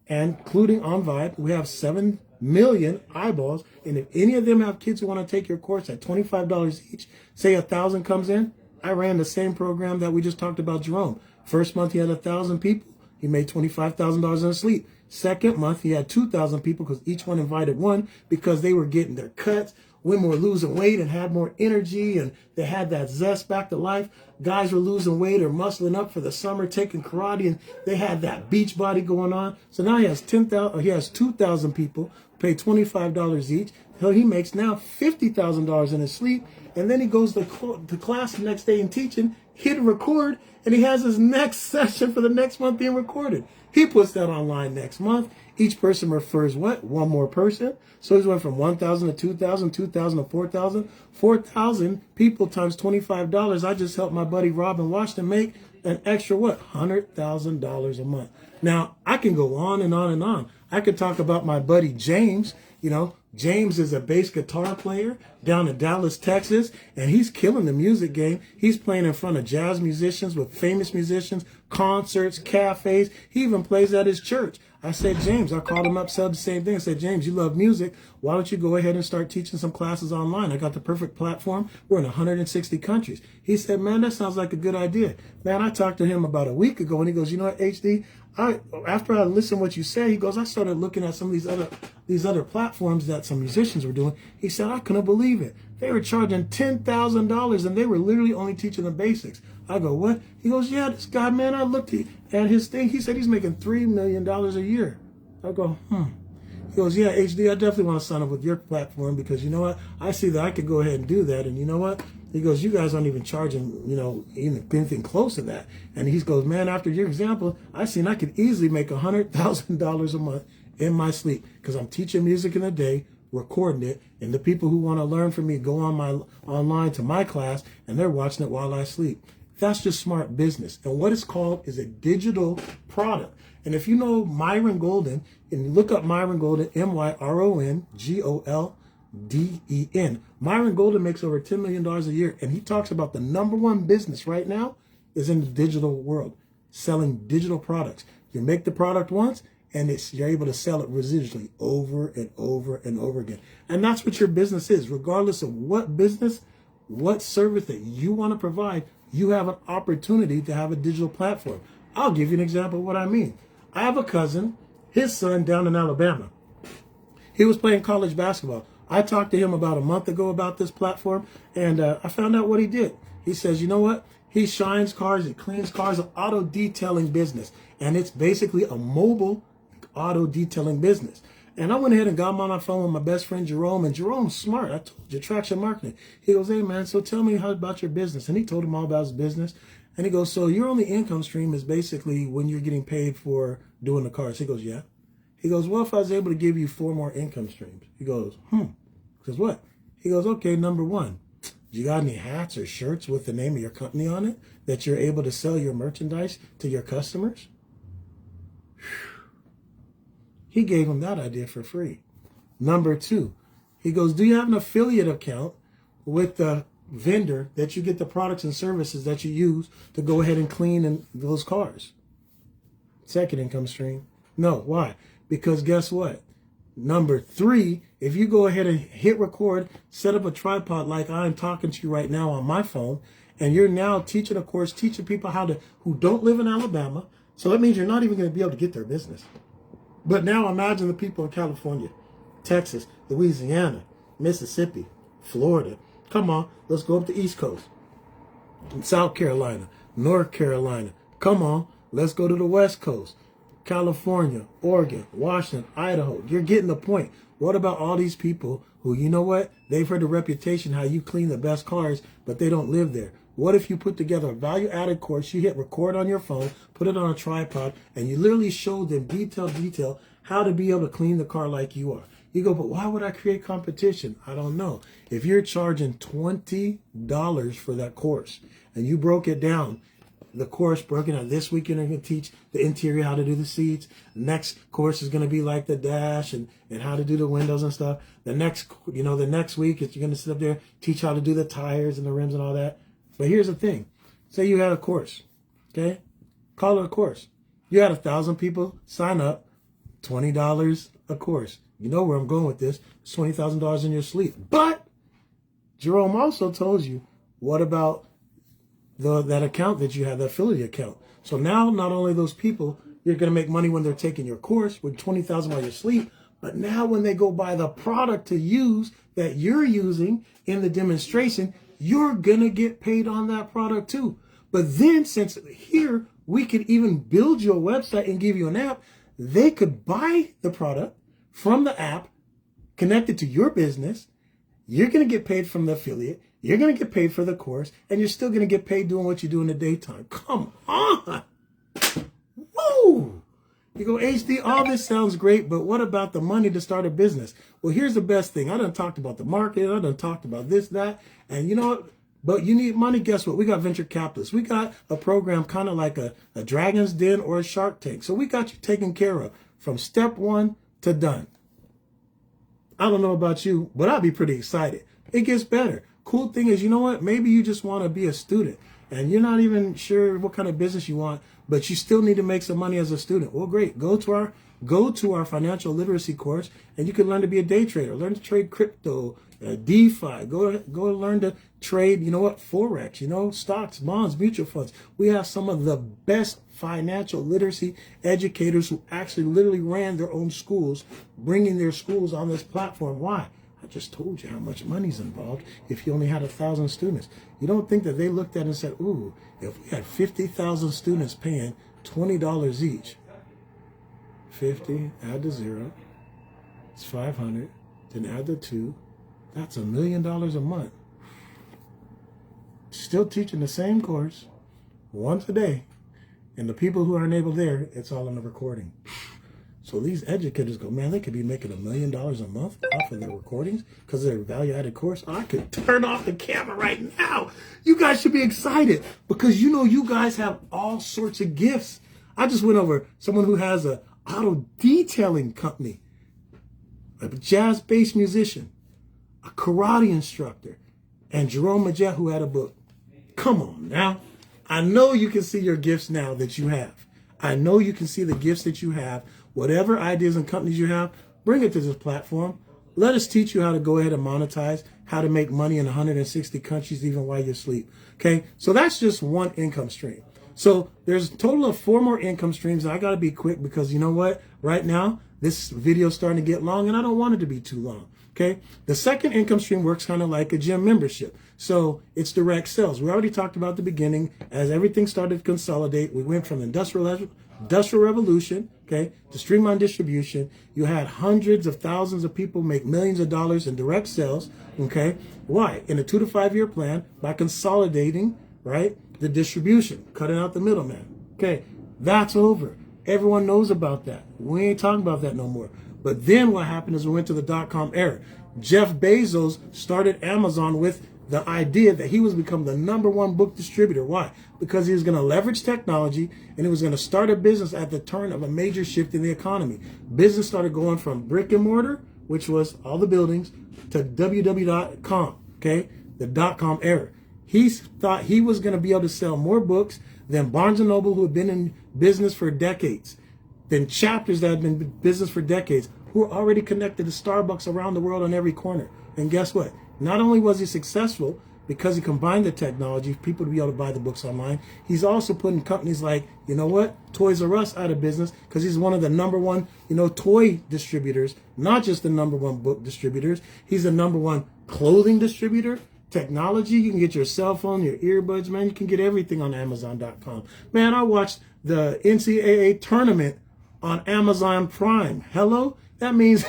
and including on Vibe, we have 7 million eyeballs. And if any of them have kids who want to take your course at $25 each, say 1,000 comes in. I ran the same program that we just talked about, Jerome. First month he had 1,000 people. He made $25,000 in his sleep. Second month he had 2,000 people because each one invited one because they were getting their cuts. Women were losing weight and had more energy, and they had that zest back to life. Guys were losing weight or muscling up for the summer, taking karate, and they had that beach body going on. So now he has 2,000 people, pay $25 each. So he makes now $50,000 in his sleep, and then he goes to class the next day and teaching, hit record, and he has his next session for the next month being recorded. He puts that online next month. Each person refers what? One more person. So he's went from 1,000 to 2,000, 2,000 to 4,000. 4,000 people times $25. I just helped my buddy Rob in Washington make an extra what? $100,000 a month. Now, I can go on and on and on. I could talk about my buddy James. You know, James is a bass guitar player down in Dallas, Texas, and he's killing the music game. He's playing in front of jazz musicians with famous musicians, concerts, cafes. He even plays at his church. I said, James, I called him up, said the same thing. I said, James, you love music. Why don't you go ahead and start teaching some classes online? I got the perfect platform. We're in 160 countries. He said, man, that sounds like a good idea. Man, I talked to him about a week ago, and he goes, you know what, HD? After I listened to what you said, he goes, I started looking at some of these other platforms that some musicians were doing. He said, I couldn't believe it. They were charging $10,000, and they were literally only teaching the basics. I go, what? He goes, yeah, this guy, man, I looked at his thing. He said he's making $3 million a year. I go, He goes, yeah, HD, I definitely want to sign up with your platform because you know what? I see that I could go ahead and do that. And you know what? He goes, you guys aren't even charging, you know, even anything close to that. And he goes, man, after your example, I seen I could easily make $100,000 a month in my sleep because I'm teaching music in the day, recording it, and the people who want to learn from me go online to my class, and they're watching it while I sleep. That's just smart business. And what it's called is a digital product. And if you know Myron Golden, and you look up Myron Golden, MYRON GOLDEN. Myron Golden makes over $10 million a year, and he talks about the #1 business right now is in the digital world, selling digital products. You make the product once, and you're able to sell it residually over and over and over again. And that's what your business is. Regardless of what business, what service that you want to provide, you have an opportunity to have a digital platform. I'll give you an example of what I mean. I have a cousin, his son down in Alabama. He was playing college basketball. I talked to him about a month ago about this platform, and I found out what he did. He says, you know what? He shines cars, he cleans cars, an auto detailing business. And it's basically a mobile auto detailing business. And I went ahead and got him on my phone with my best friend Jerome. And Jerome's smart. I told you, traction marketing. He goes, hey, man, so tell me how about your business. And he told him all about his business. And he goes, so your only income stream is basically when you're getting paid for doing the cars. He goes, yeah. He goes, well, if I was able to give you 4 more income streams. He goes, Because what? He goes, okay, number 1. You got any hats or shirts with the name of your company on it that you're able to sell your merchandise to your customers? He gave him that idea for free. Number 2, he goes, do you have an affiliate account with the vendor that you get the products and services that you use to go ahead and clean those cars? Second income stream. No. Why? Because guess what? Number 3, if you go ahead and hit record, set up a tripod like I'm talking to you right now on my phone, and you're now teaching a course, teaching people who don't live in Alabama. So that means you're not even going to be able to get their business. But now imagine the people in California, Texas, Louisiana, Mississippi, Florida. Come on, let's go up the East Coast. South Carolina, North Carolina. Come on, let's go to the West Coast. California, Oregon, Washington, Idaho. You're getting the point. What about all these people who, you know what? They've heard the reputation how you clean the best cars, but they don't live there. What if you put together a value-added course, you hit record on your phone, put it on a tripod, and you literally show them detail how to be able to clean the car like you are. You go, but why would I create competition? I don't know. If you're charging $20 for that course and you broke it down, the course broken out this week, you're going to teach the interior, how to do the seats. The next course is going to be like the dash and how to do the windows and stuff. The next week, you're going to sit up there, teach how to do the tires and the rims and all that. But here's the thing. Say you had a course, okay? Call it a course. You had 1,000 people sign up, $20 a course. You know where I'm going with this. It's $20,000 in your sleep. But Jerome also told you, what about that account that you have, the affiliate account? So now not only those people, you're going to make money when they're taking your course with $20,000 while you sleep, but now when they go buy the product to use that you're using in the demonstration, you're going to get paid on that product too. But then since here we could even build your website and give you an app, they could buy the product from the app, connect it to your business. You're going to get paid from the affiliate. You're going to get paid for the course, and you're still going to get paid doing what you do in the daytime. Come on. Woo! You go, HD, all this sounds great, but what about the money to start a business? Well, here's the best thing. I done talked about the market. I done talked about this, that, and you know what? But you need money. Guess what? We got venture capitalists. We got a program kind of like a Dragon's Den or a Shark Tank. So we got you taken care of from step 1 to done. I don't know about you, but I'd be pretty excited. It gets better. Cool thing is, you know what? Maybe you just want to be a student and you're not even sure what kind of business you want, but you still need to make some money as a student. Well, great. Go to our financial literacy course and you can learn to be a day trader, learn to trade crypto, DeFi, go learn to trade, Forex, stocks, bonds, mutual funds. We have some of the best financial literacy educators who actually literally ran their own schools, bringing their schools on this platform. Why? I just told you how much money's involved if you only had 1,000 students. You don't think that they looked at it and said, ooh, if we had 50,000 students paying $20 each, 50, add the 0, it's 500, then add the 2, that's $1 million a month. Still teaching the same course once a day. And the people who aren't able there, it's all on the recording. So these educators go, man, they could be making $1 million a month off of their recordings because of their value-added course. I could turn off the camera right now. You guys should be excited because you guys have all sorts of gifts. I just went over someone who has a auto detailing company, a jazz-based musician, a karate instructor, and Jerome Majette, who had a book. Come on now. I know you can see your gifts now that you have. I know you can see the gifts that you have. Whatever ideas and companies you have, bring it to this platform. Let us teach you how to go ahead and monetize, how to make money in 160 countries even while you sleep. Okay, so that's just one income stream. So there's a total of 4 more income streams. I got to be quick because you know what? Right now, this video is starting to get long and I don't want it to be too long. Okay. The second income stream works kind of like a gym membership. So it's direct sales. We already talked about the beginning. As everything started to consolidate, we went from industrial revolution, okay, to streamline distribution. You had hundreds of thousands of people make millions of dollars in direct sales. Okay. Why? In a 2 to 5 year plan, by consolidating, right, the distribution, cutting out the middleman. Okay. That's over. Everyone knows about that. We ain't talking about that no more. But then what happened is we went to the dot-com era. Jeff Bezos started Amazon with the idea that he was become the #1 book distributor. Why? Because he was going to leverage technology and he was going to start a business at the turn of a major shift in the economy. Business started going from brick and mortar, which was all the buildings, to www.com, okay? The dot-com era. He thought he was going to be able to sell more books than Barnes & Noble, who had been in business for decades, than Chapters that had been in business for decades, who are already connected to Starbucks around the world on every corner. And guess what? Not only was he successful because he combined the technology for people to be able to buy the books online, he's also putting companies like, you know what, Toys R Us out of business because he's one of the #1, toy distributors, not just the #1 book distributors. He's the #1 clothing distributor. Technology, you can get your cell phone, your earbuds, man. You can get everything on Amazon.com. Man, I watched the NCAA tournament on Amazon Prime. Hello? That means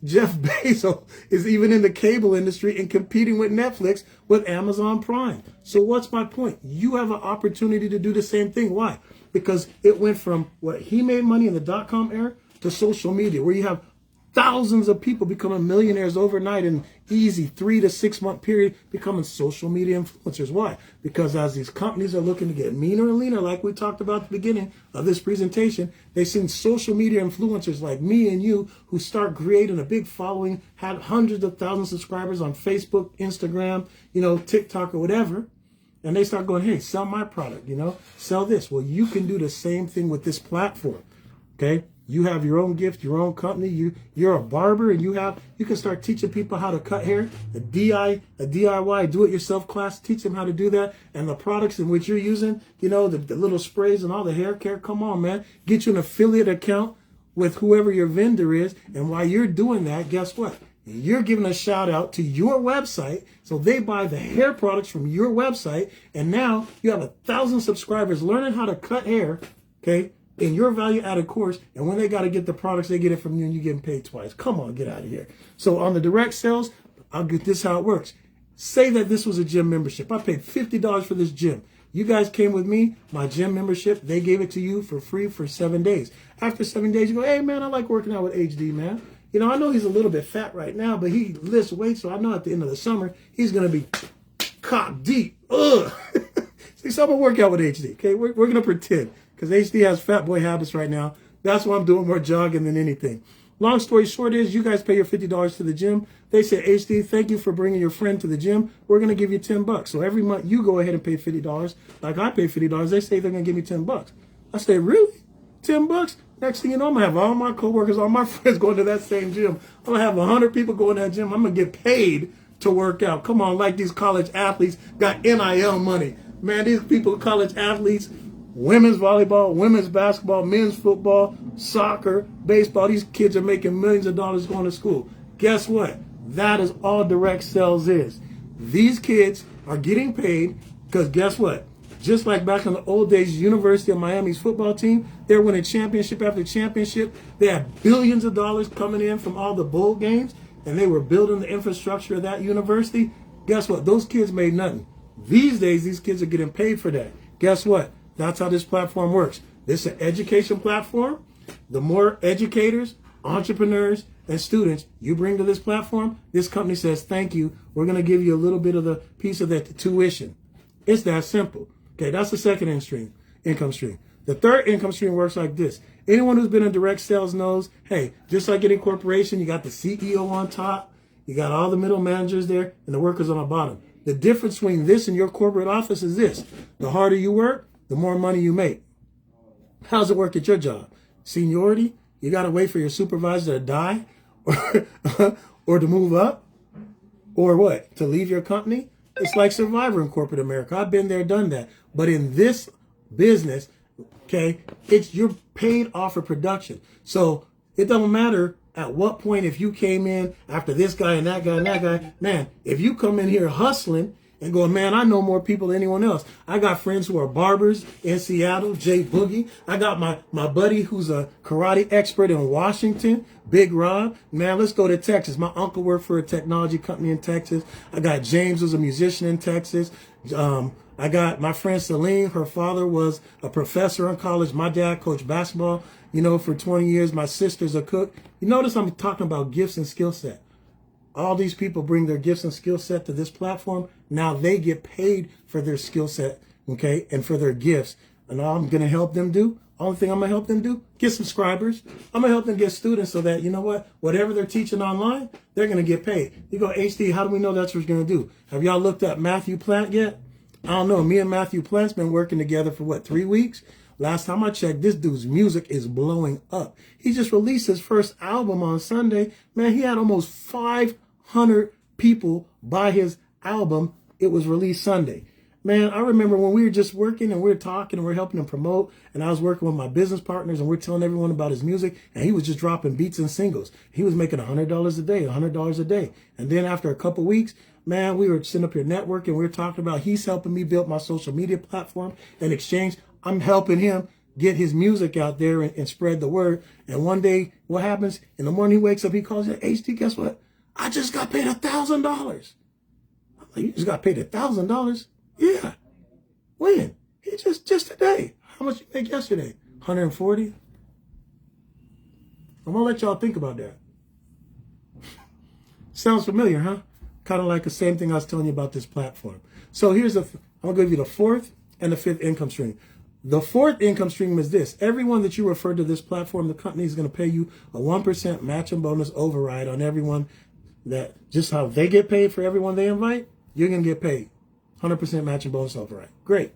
Jeff Bezos is even in the cable industry and competing with Netflix with Amazon Prime. So what's my point? You have an opportunity to do the same thing. Why? Because it went from what he made money in the dot-com era to social media, where you have thousands of people becoming millionaires overnight in easy 3 to 6 month period, becoming social media influencers. Why? Because as these companies are looking to get meaner and leaner, like we talked about at the beginning of this presentation, they've seen social media influencers like me and you who start creating a big following, had hundreds of thousands of subscribers on Facebook, Instagram, TikTok or whatever. And they start going, hey, sell my product, sell this. Well, you can do the same thing with this platform. Okay. You have your own gift, your own company. You're a barber, and you can start teaching people how to cut hair. A DIY, do-it-yourself class, teach them how to do that. And the products in which you're using, the little sprays and all the hair care. Come on, man, get you an affiliate account with whoever your vendor is. And while you're doing that, guess what? You're giving a shout out to your website, so they buy the hair products from your website, and now you have 1,000 subscribers learning how to cut hair. Okay. In your value-added course, and when they got to get the products, they get it from you, and you get paid twice. Come on, get out of here. So on the direct sales, I'll get this how it works. Say that this was a gym membership. I paid $50 for this gym. You guys came with me, my gym membership. They gave it to you for free for 7 days. After 7 days, you go, hey, man, I like working out with HD, man. I know he's a little bit fat right now, but he lifts weight, so I know at the end of the summer, he's going to be cock deep. Ugh. See, so I'm going to work out with HD, okay? We're going to pretend. Because HD has fat boy habits right now. That's why I'm doing more jogging than anything. Long story short is you guys pay your $50 to the gym. They say, HD, thank you for bringing your friend to the gym. We're going to give you $10. So every month you go ahead and pay $50. Like I pay $50. They say they're going to give me $10. I say, really? $10? Next thing you know, I'm going to have all my coworkers, all my friends going to that same gym. I'm going to have 100 people going to that gym. I'm going to get paid to work out. Come on, like these college athletes got NIL money. Man, these people, college athletes, women's volleyball, women's basketball, men's football, soccer, baseball. These kids are making millions of dollars going to school. Guess what? That is all direct sales is. These kids are getting paid because guess what? Just like back in the old days, University of Miami's football team, they're winning championship after championship. They had billions of dollars coming in from all the bowl games, and they were building the infrastructure of that university. Guess what? Those kids made nothing. These days, these kids are getting paid for that. Guess what? That's how this platform works. This is an education platform. The more educators, entrepreneurs, and students you bring to this platform, this company says, thank you. We're going to give you a little bit of the piece of that tuition. It's that simple. Okay, that's the second income stream. The third income stream works like this. Anyone who's been in direct sales knows, hey, just like any corporation, you got the CEO on top, you got all the middle managers there, and the workers on the bottom. The difference between this and your corporate office is this. The harder you work, the more money you make. How's it work at your job? Seniority? You got to wait for your supervisor to die or, or to move up? Or what? To leave your company? It's like Survivor in corporate America. I've been there, done that. But in this business, okay, you're paid off of production. So it doesn't matter at what point, if you came in after this guy and that guy, man, if you come in here hustling and going, man, I know more people than anyone else. I got friends who are barbers in Seattle, Jay Boogie. I got my buddy who's a karate expert in Washington, Big Rob. Man, let's go to Texas. My uncle worked for a technology company in Texas. I got James, who's a musician in Texas. I got my friend Celine. Her father was a professor in college. My dad coached basketball, for 20 years. My sister's a cook. You notice I'm talking about gifts and skill set. All these people bring their gifts and skill set to this platform. Now they get paid for their skill set, okay, and for their gifts. And all I'm going to help them do, only thing I'm going to help them do, get subscribers. I'm going to help them get students so that, whatever they're teaching online, they're going to get paid. You go, HD, how do we know that's what you're going to do? Have y'all looked at Matthew Plant yet? I don't know. Me and Matthew Plant's been working together for 3 weeks? Last time I checked, this dude's music is blowing up. He just released his first album on Sunday. Man, he had almost 500 people buy his album. It was released Sunday. Man, I remember when we were just working and we were talking and we were helping him promote, and I was working with my business partners and we're telling everyone about his music, and he was just dropping beats and singles. He was making $100 a day, $100 a day. And then after a couple weeks, man, we were sitting up here networking. We were talking about he's helping me build my social media platform. In exchange, I'm helping him get his music out there and spread the word. And one day, what happens? In the morning, he wakes up, he calls you, HD, guess what? I just got paid $1,000. I'm like, you just got paid $1,000? Yeah. When? He just today. How much you make yesterday? 140? I'm gonna let y'all think about that. Sounds familiar, huh? Kind of like the same thing I was telling you about this platform. So I'm gonna give you the fourth and the fifth income stream. The fourth income stream is this. Everyone that you refer to this platform, the company is gonna pay you a 1% matching bonus override on everyone that, just how they get paid for everyone they invite, you're gonna get paid. 100% matching bonus override. Great.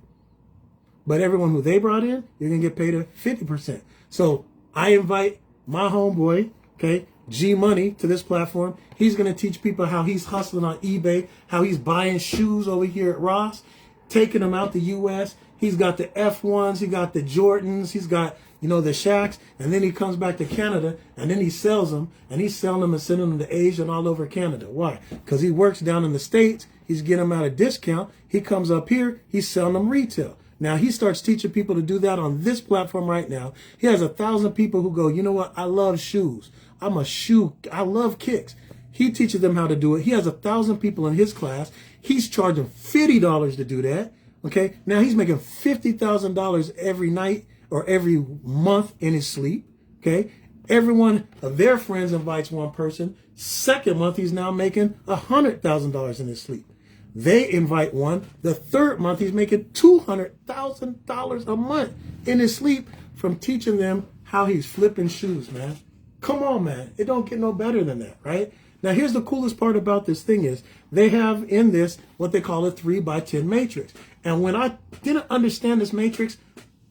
But everyone who they brought in, you're going to get paid a 50%. So I invite my homeboy, okay, G Money, to this platform. He's going to teach people how he's hustling on eBay, how he's buying shoes over here at Ross, taking them out the U.S. He's got the F1s, he got the Jordans, he's got, the Shaqs, and then he comes back to Canada, and then he sells them, and he's selling them and sending them to Asia and all over Canada. Why? Because he works down in the States, he's getting them at a discount, he comes up here, he's selling them retail. Now, he starts teaching people to do that on this platform right now. He has 1,000 people who go, you know what, I love shoes. I love kicks. He teaches them how to do it. He has 1,000 people in his class. He's charging $50 to do that. Okay, now he's making $50,000 every night or every month in his sleep. Okay, every one of their friends invites one person. Second month, he's now making $100,000 in his sleep. They invite one. The third month, he's making $200,000 a month in his sleep from teaching them how he's flipping shoes, man. Come on, man. It don't get no better than that, right? Now, here's the coolest part about this thing is they have in this what they call a 3x10 matrix. And when I didn't understand this matrix,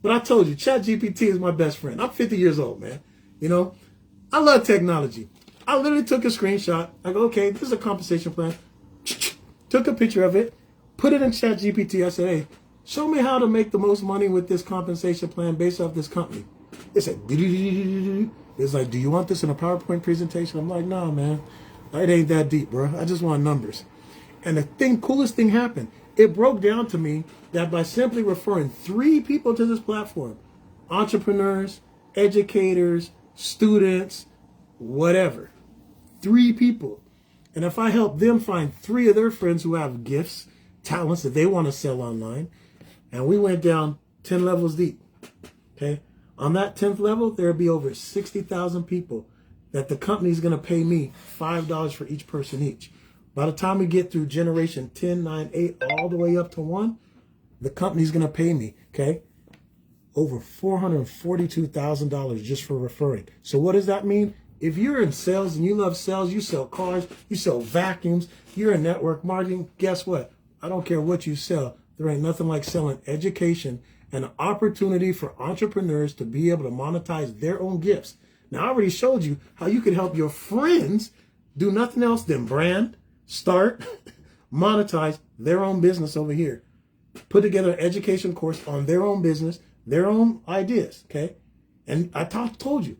but I told you, ChatGPT is my best friend. I'm 50 years old, man. I love technology. I literally took a screenshot. I go, okay, this is a compensation plan. Took a picture of it, put it in ChatGPT. I said, hey, show me how to make the most money with this compensation plan based off this company. It said, it's like, do you want this in a PowerPoint presentation? I'm like, no, man. It ain't that deep, bro. I just want numbers. And the coolest thing happened. It broke down to me that by simply referring 3 people to this platform, entrepreneurs, educators, students, whatever, 3 people. And if I help them find 3 of their friends who have gifts, talents that they want to sell online, and we went down 10 levels deep, okay? On that 10th level, there'll be over 60,000 people that the company's going to pay me $5 for each person each. By the time we get through generation 10, 9, 8, all the way up to 1, the company's going to pay me, okay, over $442,000 just for referring. So what does that mean? If you're in sales and you love sales, you sell cars, you sell vacuums, you're in network marketing, guess what? I don't care what you sell. There ain't nothing like selling education an opportunity for entrepreneurs to be able to monetize their own gifts. Now, I already showed you how you can help your friends do nothing else than brand, start, monetize their own business over here. Put together an education course on their own business, their own ideas, okay? And I told you,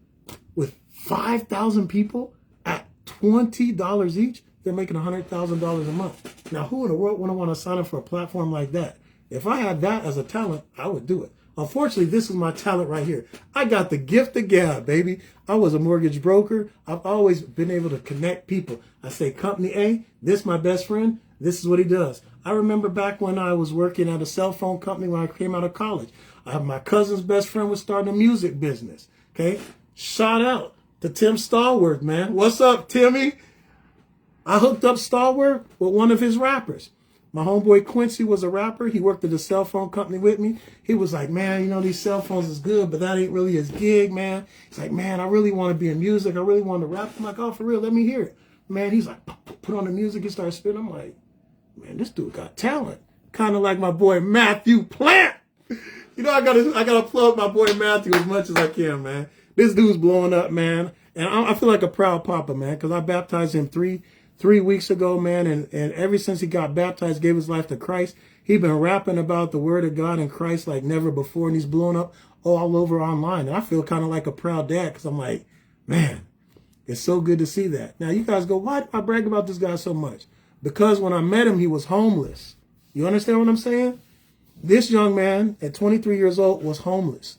with 5,000 people at $20 each, they're making $100,000 a month. Now, who in the world would want to sign up for a platform like that? If I had that as a talent, I would do it. Unfortunately, this is my talent right here. I got the gift of gab, baby. I was a mortgage broker. I've always been able to connect people. I say, company A, this is my best friend. This is what he does. I remember back when I was working at a cell phone company when I came out of college. My cousin's best friend was starting a music business. Okay. Shout out to Tim Stallworth, man. What's up, Timmy? I hooked up Stallworth with one of his rappers. My homeboy Quincy was a rapper. He worked at a cell phone company with me. He was like, man, you know, these cell phones is good, but that ain't really his gig, man. He's like, man, I really want to be in music. I really want to rap. I'm like, oh, for real, let me hear it. Man, he's like, put on the music. He started spinning. I'm like, man, this dude got talent. Kind of like my boy Matthew Plant. You know, I gotta plug my boy Matthew as much as I can, man. This dude's blowing up, man. And I feel like a proud papa, man, because I baptized him three weeks ago, man, and ever since he got baptized, gave his life to Christ, he's been rapping about the word of God and Christ like never before, and he's blowing up all over online. And I feel kind of like a proud dad, because I'm like, man, it's so good to see that. Now, you guys go, why do I brag about this guy so much? Because when I met him, he was homeless. You understand what I'm saying? This young man at 23 years old was homeless.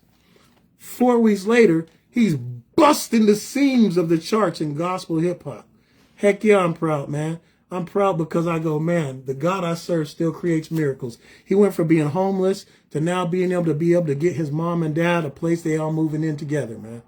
4 weeks later, he's busting the seams of the charts in gospel hip hop. Heck yeah, I'm proud, man. I'm proud because I go, man, the God I serve still creates miracles. He went from being homeless to now being able to get his mom and dad a place they all moving in together, man.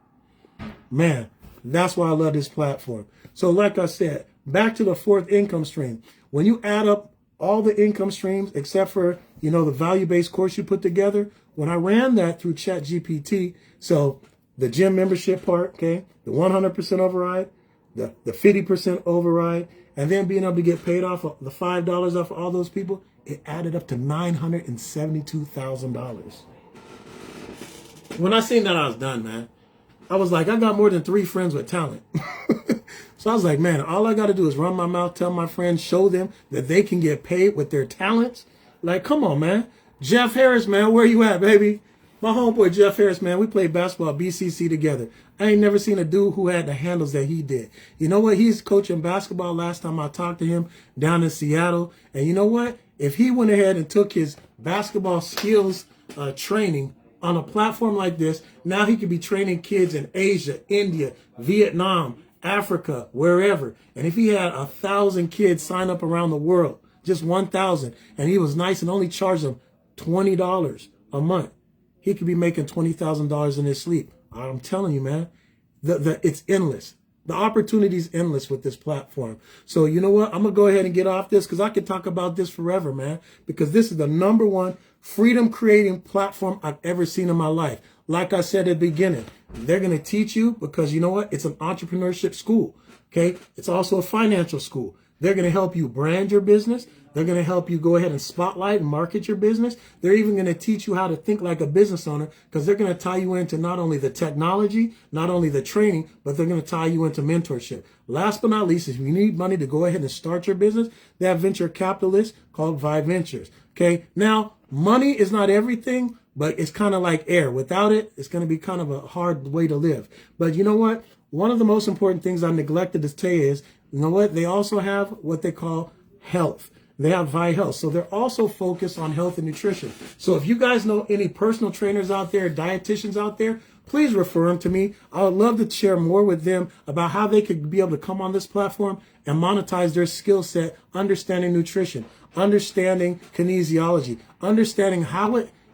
Man, that's why I love this platform. So like I said, back to the fourth income stream. When you add up all the income streams, except for, you know, the value-based course you put together, when I ran that through ChatGPT, so the gym membership part, okay, the 100% override, the 50% override, and then being able to get paid off the $5 off of all those people, it added up to $972,000. When I seen that, I was done, man. I was like, I got more than 3 friends with talent. So I was like, man, all I got to do is run my mouth, tell my friends, show them that they can get paid with their talents. Like, come on, man. Jeff Harris, man, where you at, baby? My homeboy Jeff Harris, man, we played basketball at BCC together. I ain't never seen a dude who had the handles that he did. You know what? He's coaching basketball last time I talked to him down in Seattle. And you know what? If he went ahead and took his basketball skills training on a platform like this, now he could be training kids in Asia, India, Vietnam, Africa, wherever. And if he had 1,000 kids sign up around the world, just 1,000, and he was nice and only charged them $20 a month, he could be making $20,000 in his sleep. I'm telling you, man, it's endless. The opportunity is endless with this platform. So you know what? I'm going to go ahead and get off this because I could talk about this forever, man, because this is the #1 freedom creating platform I've ever seen in my life. Like I said at the beginning, they're going to teach you because you know what? It's an entrepreneurship school. Okay. It's also a financial school. They're going to help you brand your business. They're going to help you go ahead and spotlight and market your business. They're even going to teach you how to think like a business owner because they're going to tie you into not only the technology, not only the training, but they're going to tie you into mentorship. Last but not least, if you need money to go ahead and start your business, they have venture capitalists called Vive Ventures. Okay. Now, money is not everything, but it's kind of like air. Without it, it's going to be kind of a hard way to live. But you know what? One of the most important things I neglected to say is, you know what? They also have what they call health. They have Vi Health. So they're also focused on health and nutrition. So if you guys know any personal trainers out there, dietitians out there, please refer them to me. I would love to share more with them about how they could be able to come on this platform and monetize their skill set, understanding nutrition, understanding kinesiology, understanding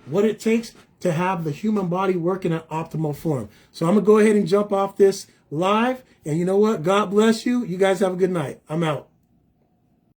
what it takes to have the human body working at optimal form. So I'm going to go ahead and jump off this live. And you know what? God bless you. You guys have a good night. I'm out.